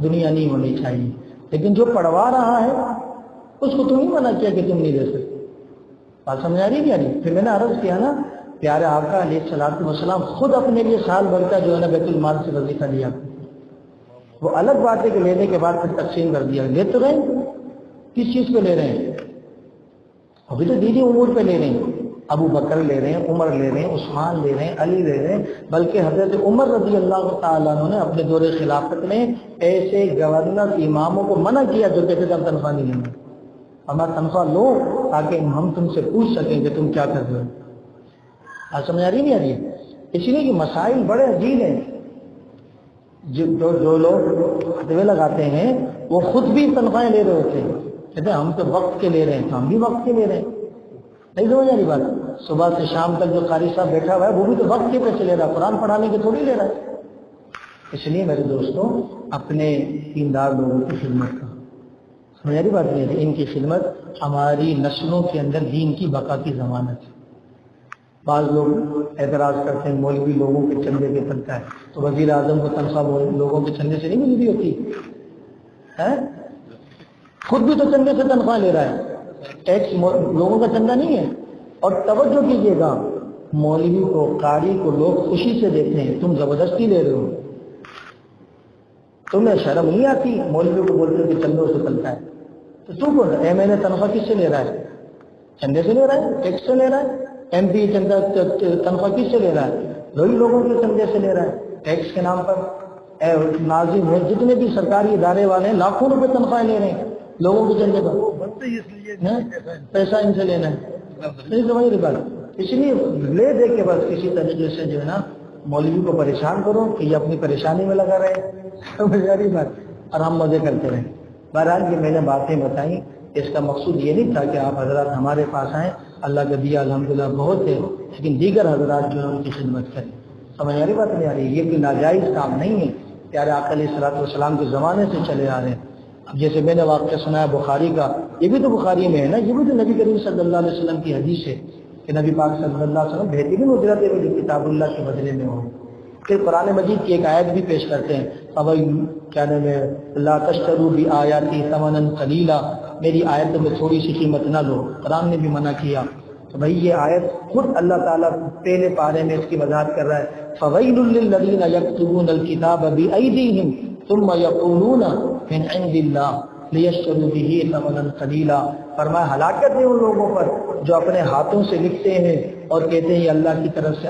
دنیا نہیں ہونی چاہیے، لیکن جو پڑھوا رہا ہے اس کو تم ہی منع کیا کہ تم نہیں دے سکتے۔ بات سمجھ آ رہی کیا نہیں؟ پھر میں نے عرض کیا نا پیارے آقا علیہ الصلوۃ والسلام خود اپنے لیے سال بھر کا جو ہے نا بیت المال سے وظیفہ لیا، وہ الگ بات ہے کہ لینے کے بعد پھر تقسیم کر دیا۔ لے تو رہے ہیں، کس چیز پہ لے رہے ہیں؟ ابھی تو دینی امور پہ لے رہے ہیں، ابو بکر لے رہے ہیں، عمر لے رہے ہیں، عثمان لے رہے ہیں، علی لے رہے ہیں، بلکہ حضرت عمر رضی اللہ تعالیٰ عنہ نے اپنے دور خلافت میں ایسے گورنر اماموں کو منع کیا جو کہتے تھے ہم تنخواہ نہیں لیں گے، ہمارا تنخواہ لو تاکہ ہم تم سے پوچھ سکیں کہ تم کیا کر رہے ہو۔ آج سمجھ آ رہی نہیں آ رہی ہے؟ اسی لیے کہ مسائل بڑے عجیب ہیں۔ جو لوگ فتوے لگاتے ہیں وہ خود بھی تنخواہیں لے رہے ہوتے ہیں، کہتے ہیں ہم تو وقت کے لے رہے ہیں تو ہم بھی وقت کے لے رہے ہیں۔ نہیں سمجھ آ رہی بات؟ صبح سے شام تک جو قاری صاحب بیٹھا ہوا ہے وہ بھی تو وقت کے پیسے لے رہا ہے، قرآن پڑھانے کے تھوڑی لے رہا ہے۔ اس لیے میرے دوستوں اپنے دیندار لوگوں کی خدمت کا سمجھ آ رہی بات نہیں ہے، ان کی خدمت ہماری نسلوں کے اندر دین کی بقا کی ضمانت ہے۔ بعض لوگ اعتراض کرتے ہیں مولوی لوگوں کے چندے پہ بنتا ہے، تو وزیر اعظم کو تنخواہ لوگوں کے چندے سے نہیں مل رہی ہوتی ہے؟ خود بھی تو چندے سے تنخواہ لے رہا ہے، ٹیکس لوگوں کا چندہ نہیں ہے. اور توجہ کیجیے گا، مولوی کو، قاری کو لوگ خوشی سے دیتے ہیں، تم زبردستی لے رہے ہو. تمہیں شرم نہیں آتی؟ مولوی کو بولتے ہو کہ چندوں سے چلتا ہے، تو تو بول رہا ہے میں نے تنخواہ کس سے لے رہا ہے؟ چندے سے لے رہا ہے، ٹیکس سے لے رہا ہے. ایم پی چندہ تنخواہ کس سے لے رہا ہے؟ وہی لوگوں کے چندے سے لے رہا ہے ٹیکس کے نام پر. ناظم ہے، جتنے بھی سرکاری ادارے والے ہیں لاکھوں روپے تنخواہ لے رہے ہیں لوگوں کے چندے پر، پیسہ ان سے لینا ہے. نہیں سمجھ رہی بات؟ اس لیے لے دے کے بس کسی طریقے سے جو ہے نا مولوی کو پریشان کرو کہ یہ اپنی پریشانی میں لگا رہے، سمجھ رہی بات، اور ہم مزے کرتے رہیں. بہرحال یہ میں نے باتیں بتائیں، اس کا مقصود یہ نہیں تھا کہ آپ حضرات ہمارے پاس آئیں، اللہ کا دیا الحمدللہ بہت ہے، لیکن دیگر حضرات جو ہے ان کی خدمت کریں. سمجھ آ رہی بات نہیں آ رہی؟ یہ کوئی ناجائز کام نہیں ہے، پیارے آقا علیہ الصلوۃ والسلام کے زمانے سے چلے آ رہے ہیں. اب جیسے میں نے واقعہ سنایا بخاری کا، یہ بھی تو بخاری میں ہے نا، یہ بھی تو نبی کریم صلی اللہ علیہ وسلم کی حدیث ہے کہ نبی پاک صلی اللہ علیہ وسلم بہترین اجرت ہے جو کتاب اللہ کے بدلے میں ہو. پھر قرآن مجید کی ایک آیت بھی پیش کرتے ہیں، اب کیا نام ہے، لا تشتروا بآیاتی ثمنا قلیلا، میری آیت میں تھوڑی سی قیمت نہ لو. قرآن نے بھی منع کیا. تو بھائی یہ آیت خود اللہ تعالیٰ پہلے پارے میں اس کی وضاحت کر رہا ہے، فَوَيْلٌ لِّلَّذِينَ يَكْتُبُونَ الْكِتَابَ بِأَيْدِيهِمْ ثُمَّ يَقُولُونَ مِنْ عِندِ اللَّهِ لِيَشْتَرُوا بِهِ ثَمَنًا قَلِيلًا. فرمایا ہلاکت ہے ان لوگوں پر جو اپنے ہاتھوں سے لکھتے ہیں اور کہتے ہیں یہ اللہ کی طرف سے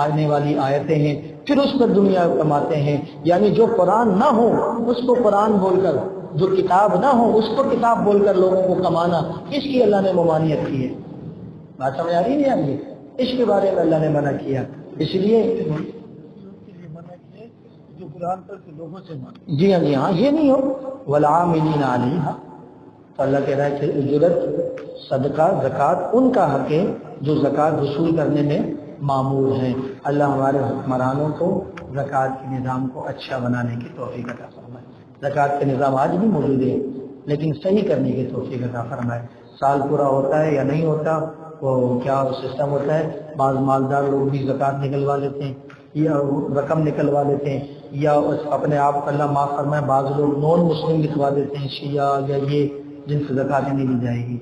آنے والی آیتیں ہیں، پھر اس پر دنیا کماتے ہیں. یعنی جو قرآن نہ ہو اس کو قرآن بول کر، جو کتاب نہ ہو اس کو کتاب بول کر لوگوں کو کمانا، اس کی اللہ نے ممانعت کی ہے. بات سمجھ آ رہی نہیں آ رہی؟ اس کے بارے میں اللہ نے منع کیا. اس لیے جو قرآن پر لوگوں سے جی ہاں جی ہاں یہ نہیں ہو والعاملین علیہا، تو اللہ کہہ رہا ہے کہ اجرت، صدقہ، زکوٰۃ ان کا حق ہے جو زکوٰۃ وصول کرنے میں معمور ہیں. اللہ ہمارے حکمرانوں کو زکوٰۃ کے نظام کو اچھا بنانے کی توفیق عطا فرمائے. زکوٰۃ کا نظام آج بھی موجود ہے لیکن صحیح کرنے کی توفیق عطا فرمائے. سال پورا ہوتا ہے یا نہیں ہوتا، وہ کیا سسٹم ہوتا ہے، بعض مالدار لوگ بھی زکوٰۃ نکلوا لیتے ہیں یا رقم نکلوا لیتے ہیں، یا اپنے آپ کو اللہ معاف فرمائے بعض لوگ نون مسلم لکھوا دیتے ہیں، شیعہ یا یہ جن سے زکوٰۃ نہیں دی جائے گی.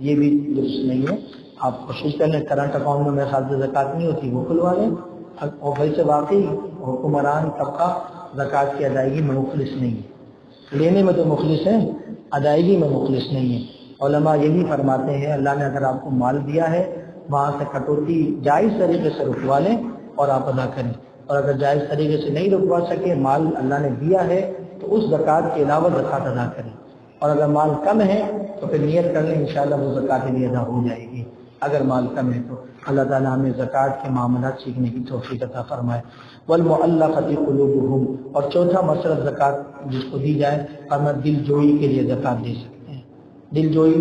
یہ بھی درست نہیں ہے. آپ کوشش کر لیں کرنٹ اکاؤنٹ میں میرے خیال سے زکوٰۃ نہیں ہوتی وہ کھلوا لیں. اور ویسے واقعی حکمران طبقہ زکوٰۃ کی ادائیگی میں مخلص نہیں ہے، لینے میں تو مخلص ہیں، ادائیگی میں مخلص نہیں ہے. علماء یہی فرماتے ہیں اللہ نے اگر آپ کو مال دیا ہے وہاں سے کٹوتی جائز طریقے سے رکوا لیں اور آپ ادا کریں، اور اگر جائز طریقے سے نہیں رکوا سکے، مال اللہ نے دیا ہے تو اس زکوٰۃ کے علاوہ زکوٰۃ ادا کریں. اور اگر مال کم ہے تو پھر نیت کر لیں انشاءاللہ وہ زکوٰۃ بھی ادا ہو جائے گی. اگر مال کم ہے تو اللہ تعالیٰ ہمیں زکوٰۃ کے معاملات سیکھنے کی توفیق عطا فرمائے. والمؤلفۃ قلوبہم، اور چوتھا مسئلہ زکوٰۃ جس کو دی جائے ہم دل جوئی کے لیے زکوٰۃ دے سکتے ہیں. دل جوئی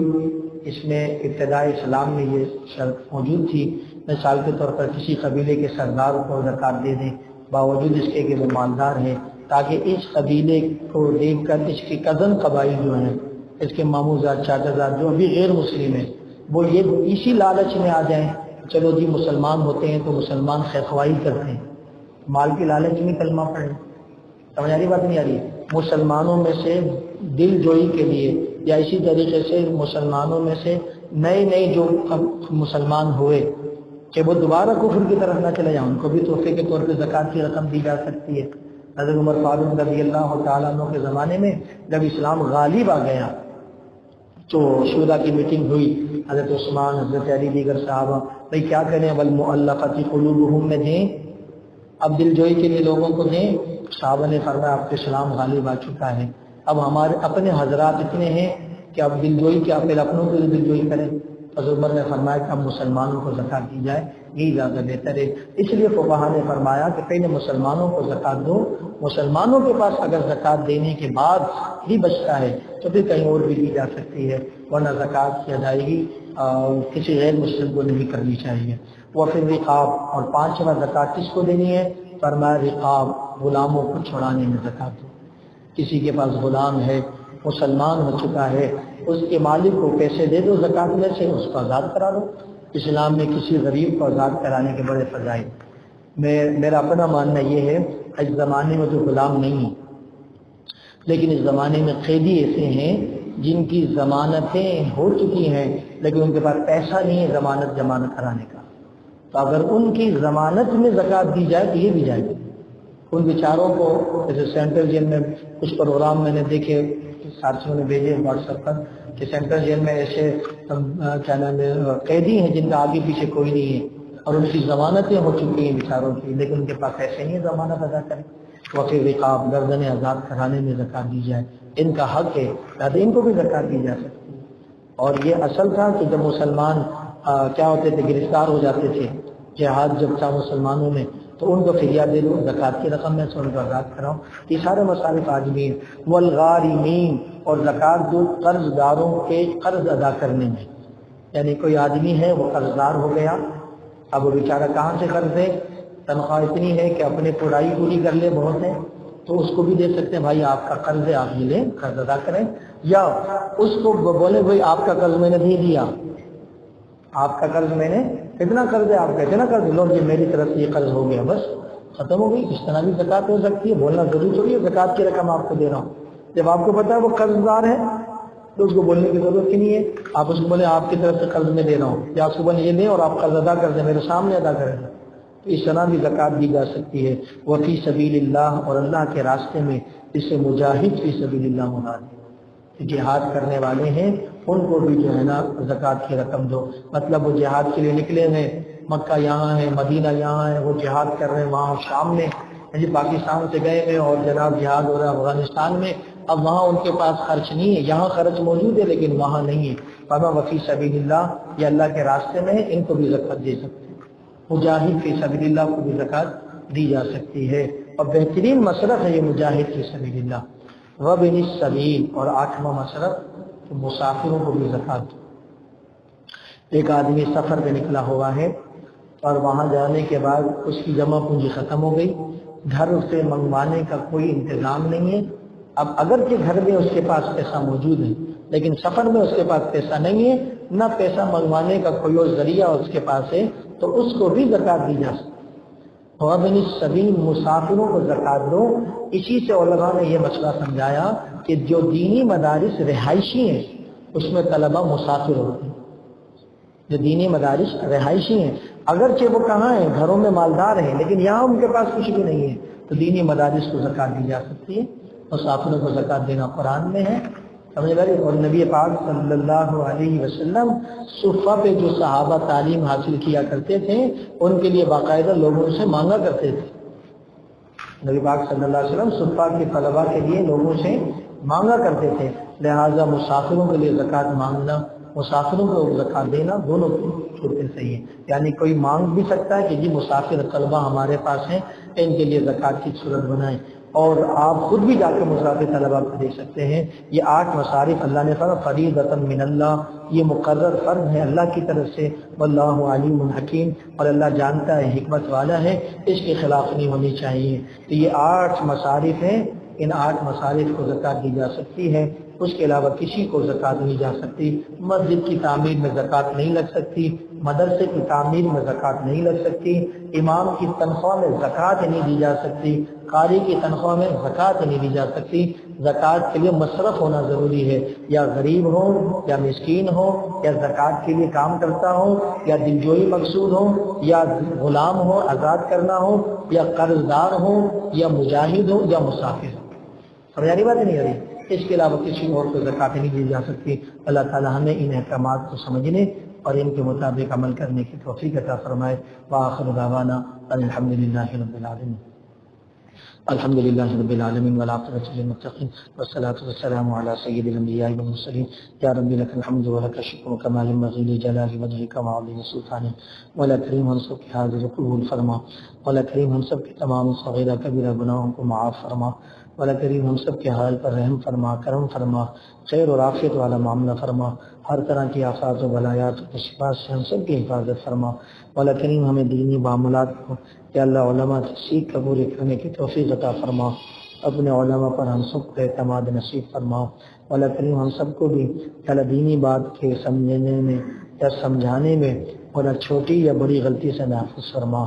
اس میں ابتدائی اسلام میں یہ شرط موجود تھی، مثال کے طور پر کسی قبیلے کے سردار کو زکوٰۃ دے دیں باوجود اس کے کہ وہ مالدار ہے، تاکہ اس قبیلے کو دیکھ کر اس کے کزن قبائل جو ہیں، اس کے ماموں زاد، چاچا زاد جو ابھی غیر مسلم ہیں، وہ یہ اسی لالچ میں آ جائیں چلو جی مسلمان ہوتے ہیں تو مسلمان خیرخواہی کرتے ہیں، مال کی لالچ میں کلمہ پڑھیں. سمجھ آ رہی بات نہیں آ رہی؟ مسلمانوں میں سے دل جوئی کے لیے یا اسی طریقے سے مسلمانوں میں سے نئے جو مسلمان ہوئے کہ وہ دوبارہ کفر کی طرف نہ چلے جائیں، ان کو بھی تحفے کے طور پہ زکوٰۃ کی رقم دی جا سکتی ہے. حضرت عمر فاروق رضی اللہ تعالیٰ عنہ کے زمانے میں جب اسلام غالب آ گیا تو شورا کی میٹنگ ہوئی، حضرت عثمان، حضرت علی، دیگر صحابہ، بھائی کیا کریں، والمؤلفۃ قلوبہم میں دیں، اب دل جوئی کے لیے لوگوں کو دیں. صحابہ نے فرمایا اب تو اسلام غالب آ چکا ہے، اب ہمارے اپنے حضرات اتنے ہیں کہ اب دل جوئی کیا پھر اپنوں کو دل جوئی کریں. حضرت عمر نے فرمایا کہ اب مسلمانوں کو زکوٰۃ دی جائے، یہی زیادہ بہتر ہے. اس لیے فقہا نے فرمایا کہ پہلے مسلمانوں کو زکوٰۃ دو، مسلمانوں کے پاس اگر زکوٰۃ دینے کے بعد بھی بچتا ہے تو پھر کہیں اور بھی دی جا سکتی ہے، ورنہ زکوٰۃ کی ادائیگی کسی غیر مسلم کو نہیں کرنی چاہیے. وہ پھر رقاب، اور پانچواں زکوٰۃ کس کو دینی ہے؟ فرمایا رقاب، غلاموں کو چھڑانے میں زکوٰۃ دو. کسی کے پاس غلام ہے، مسلمان ہو چکا ہے، اس کے مالک کو پیسے دے دو زکوٰۃ میں سے، اس کو آزاد کرا دو. اسلام میں کسی غریب کو آزاد کرانے کے بڑے فضائل. میرا اپنا ماننا یہ ہے اس زمانے میں تو غلام نہیں، لیکن اس زمانے میں قیدی ایسے ہیں جن کی ضمانتیں ہو چکی ہیں لیکن ان کے پاس پیسہ نہیں ہے ضمانت کرانے کا، تو اگر ان کی ضمانت میں زکوٰۃ دی جائے تو یہ بھی جائے گی۔ ان بیچاروں کو جیسے سینٹرل جیل میں کچھ پروگرام میں نے دیکھے، ساتھیوں نے بھیجے واٹس ایپ پر کہ سینٹرل جیل میں ایسے کیا نام ہے قیدی ہیں جن کا آگے پیچھے کوئی نہیں ہے اور ان کی ضمانتیں ہو چکی ہیں بیچاروں کی، لیکن ان کے پاس پیسے نہیں ہے ضمانت ادا کریں، وقف رقاب گردن آزاد کرانے میں زکوٰۃ دی جائے، ان کا حق ہے، لہٰذا ان کو بھی زکوٰۃ دی جا سکتی ہے۔ اور یہ اصل تھا کہ جب مسلمان کیا ہوتے تھے، گرفتار ہو جاتے تھے، جہاد جب تھا مسلمانوں میں، تو ان کو فدیہ دے دو، زکوٰۃ کی رقم میں سے ان کو آزاد کراؤ، یہ سارے مصارف آج بھی ہیں۔ والغارمین، اور زکوٰۃ دو قرض داروں کے قرض ادا کرنے میں، یعنی کوئی آدمی ہے وہ قرض دار ہو گیا، اب وہ بیچارہ کہاں سے قرض دے، تنخواہ اتنی ہے کہ اپنے پڑھائی پوری کر لے بہت ہے، تو اس کو بھی دے سکتے ہیں بھائی آپ کا قرض ہے آپ یہ لیں قرض ادا کریں، یا اس کو بولے بھائی آپ کا قرض میں نے نہیں دیا، آپ کا قرض میں نے اتنا قرض ہے، آپ کا اتنا قرض لو، یہ میری طرف سے یہ قرض ہو گیا بس ختم ہو گئی۔ اس طرح بھی زکوٰۃ ہو سکتی ہے، بولنا ضروری تھوڑی ہے زکوٰۃ کی رقم آپ کو دے رہا ہوں، جب آپ کو پتا ہے وہ قرض دار ہے تو اس کو بولنے کی ضرورت ہی نہیں ہے، آپ اس کو بولے آپ کی طرف سے قرض میں دے رہا ہوں، یا آپ کو بولے یہ لیں اور آپ قرض ادا کر دیں، میرے سامنے ادا کریں، تو اس طرح بھی زکوٰۃ دی جا سکتی ہے۔ وفی سبیل اللہ، اور اللہ کے راستے میں، اسے مجاہد فی سبیل اللہ مراد ہے، جہاد کرنے والے ہیں ان کو بھی جو ہے نا زکوٰۃ کی رقم دو، مطلب وہ جہاد کے لیے نکلے ہیں، مکہ یہاں ہے، مدینہ یہاں ہے، وہ جہاد کر رہے ہیں وہاں شام میں، پاکستان سے گئے ہیں اور جناب جہاد ہو رہا ہے افغانستان میں، اب وہاں ان کے پاس خرچ نہیں ہے، یہاں خرچ موجود ہے لیکن وہاں نہیں ہے، فما وفی سبیل اللہ، یہ اللہ کے راستے میں ہے، ان کو بھی زکوٰۃ دے سکتے ہیں، مجاہد فی سبیل اللہ کو بھی زکوٰۃ دی جا سکتی ہے، اور بہترین مصرف ہے یہ مجاہد فی سبیل اللہ۔ وابن السبیل، اور 8واں مصرف مسافروں کو بھی زکوٰۃ دو۔ ایک آدمی سفر پہ نکلا ہوا ہے اور وہاں جانے کے بعد اس کی جمع پونجی ختم ہو گئی، گھر سے منگوانے کا کوئی انتظام نہیں ہے، اب اگرچہ گھر میں اس کے پاس پیسہ موجود ہے لیکن سفر میں اس کے پاس پیسہ نہیں ہے، نہ پیسہ منگوانے کا کوئی اور ذریعہ اس کے پاس ہے، تو اس کو بھی زکوٰۃ دی جا سکتی ہے۔ وابن السبیل، مسافروں کو زکوٰۃ دو۔ اسی سے علماء نے یہ مسئلہ سمجھایا کہ جو دینی مدارس رہائشی ہیں اس میں طلبہ مسافر ہوتے ہیں، جو دینی مدارس رہائشی ہیں اگرچہ وہ کہاں ہیں، گھروں میں مالدار ہیں، لیکن یہاں ان کے پاس کچھ بھی نہیں ہے، تو دینی مدارس کو زکوٰۃ دی جا سکتی ہے۔ مسافروں کو زکوٰۃ دینا قرآن میں ہے، سمجھ لگے، اور نبی پاک صلی اللہ علیہ وسلم صفہ پہ جو صحابہ تعلیم حاصل کیا کرتے تھے ان کے لیے باقاعدہ لوگوں سے مانگا کرتے تھے، نبی پاک صلی اللہ علیہ وسلم صفہ کے طلبہ کے لیے لوگوں سے مانگا کرتے تھے، لہٰذا مسافروں کے لیے زکوٰۃ مانگنا، مسافروں کو زکوٰۃ دینا، دونوں صورتیں صحیح ہیں، یعنی کوئی مانگ بھی سکتا ہے کہ جی مسافر طلبہ ہمارے پاس ہیں ان کے لیے زکوٰۃ کی صورت بنائیں، اور آپ خود بھی جا کے مسافر طلبہ کو دے سکتے ہیں۔ یہ 8 مصارف اللہ نے فرمایا فریضۃ من اللہ، یہ مقرر فرض ہے اللہ کی طرف سے، واللہ علیم حکیم، اور اللہ جانتا ہے حکمت والا ہے، اس کے خلاف نہیں ہونی چاہیے۔ تو یہ 8 مصارف ہیں، ان 8 مصارف کو زکوٰۃ دی جا سکتی ہے، اس کے علاوہ کسی کو زکوٰۃ نہیں جا سکتی۔ مسجد کی تعمیر میں زکوٰۃ نہیں لگ سکتی، مدرسے کی تعمیر میں زکوٰۃ نہیں لگ سکتی، امام کی تنخواہ میں زکوٰۃ نہیں دی جا سکتی، قاری کی تنخواہ میں زکوٰۃ نہیں دی جا سکتی۔ زکوٰۃ کے لیے مصرف ہونا ضروری ہے، یا غریب ہو یا مسکین ہو، یا زکوٰۃ کے لیے کام کرتا ہو، یا دلجوئی مقصود ہو، یا غلام ہو آزاد کرنا ہو، یا قرض دار ہو، یا مجاہد ہو، یا مسافر ہو۔ سمجھانی بات نہیں آ رہی؟ اس کے علاوہ کسی اور کو زکوٰۃ نہیں دی جا سکتی۔ اللہ تعالیٰ ہمیں ان احکامات کو سمجھنے اور ان کے مطابق عمل کرنے کی توفیق عطا فرمائے۔ وآخر دعوانا الحمد للہ رب العالمین۔ الحمد للہ رب العالمین والعاقبۃ للمتقین والصلاۃ والسلام علی سید الانبیاء والمرسلین۔ یا رب لک الحمد ولک الشکر کما ينبغی لجلال وجهک وعظیم سلطانک۔ مولا کریم ہم سب کی حاضر قبول فرما، مولا کریم ہم سب کے تمام صغیرہ کبیرہ گناہوں کو معاف فرما، مولا کریم ہم سب کے حال پر رحم فرما، کرم فرما، خیر اور عافیت والا معاملہ فرما، ہر طرح کی آفات و بلایات و مصیبات سے ہم سب کی حفاظت فرما۔ مولا کریم ہمیں دینی معاملات کو یا اللہ علماء سے سیکھ کا پورے کرنے کی توفیق عطا فرما، اپنے علماء پر ہم سب کو اعتماد نصیب فرما۔ مولا کریم ہم سب کو بھی دینی بات کے سمجھنے میں یا سمجھانے میں اور چھوٹی یا بڑی غلطی سے محفوظ فرما۔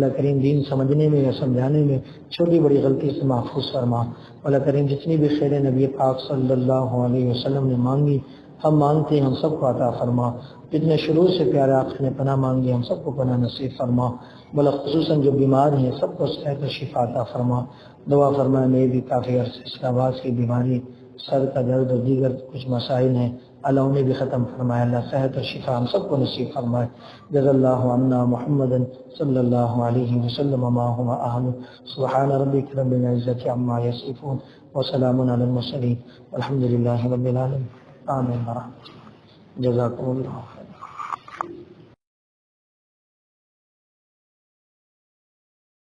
اللہ کریم دین سمجھنے میں یا سمجھانے میں چھوٹی بڑی غلطی سے محفوظ فرما۔ اللہ کریم جتنی بھی خیر نبی پاک صلی اللہ علیہ وسلم نے مانگی ہم مانگتے ہیں، ہم سب کو عطا فرما۔ جتنے شروع سے پیارے آقا نے پناہ مانگی ہم سب کو پناہ نصیب فرما۔ بلکہ خصوصاً جو بیمار ہیں سب کو صحت و شفا عطا فرما۔ دعا فرمائے میں بھی کافی عرصے سے آواز کی بیماری، سر کا درد اور دیگر کچھ مسائل ہیں، اللہ انہیں بھی ختم فرمائے، اللہ صحت و شفا ہم سب کو نصیب فرمائے۔ جزا اللہ عنا محمد صلی اللہ علیہ وسلم ما هو اہل۔ سبحان ربک رب العزت عما یصفون وسلام علی المرسلین والحمد للہ رب العالمین۔ آمین۔ جزاکم اللہ۔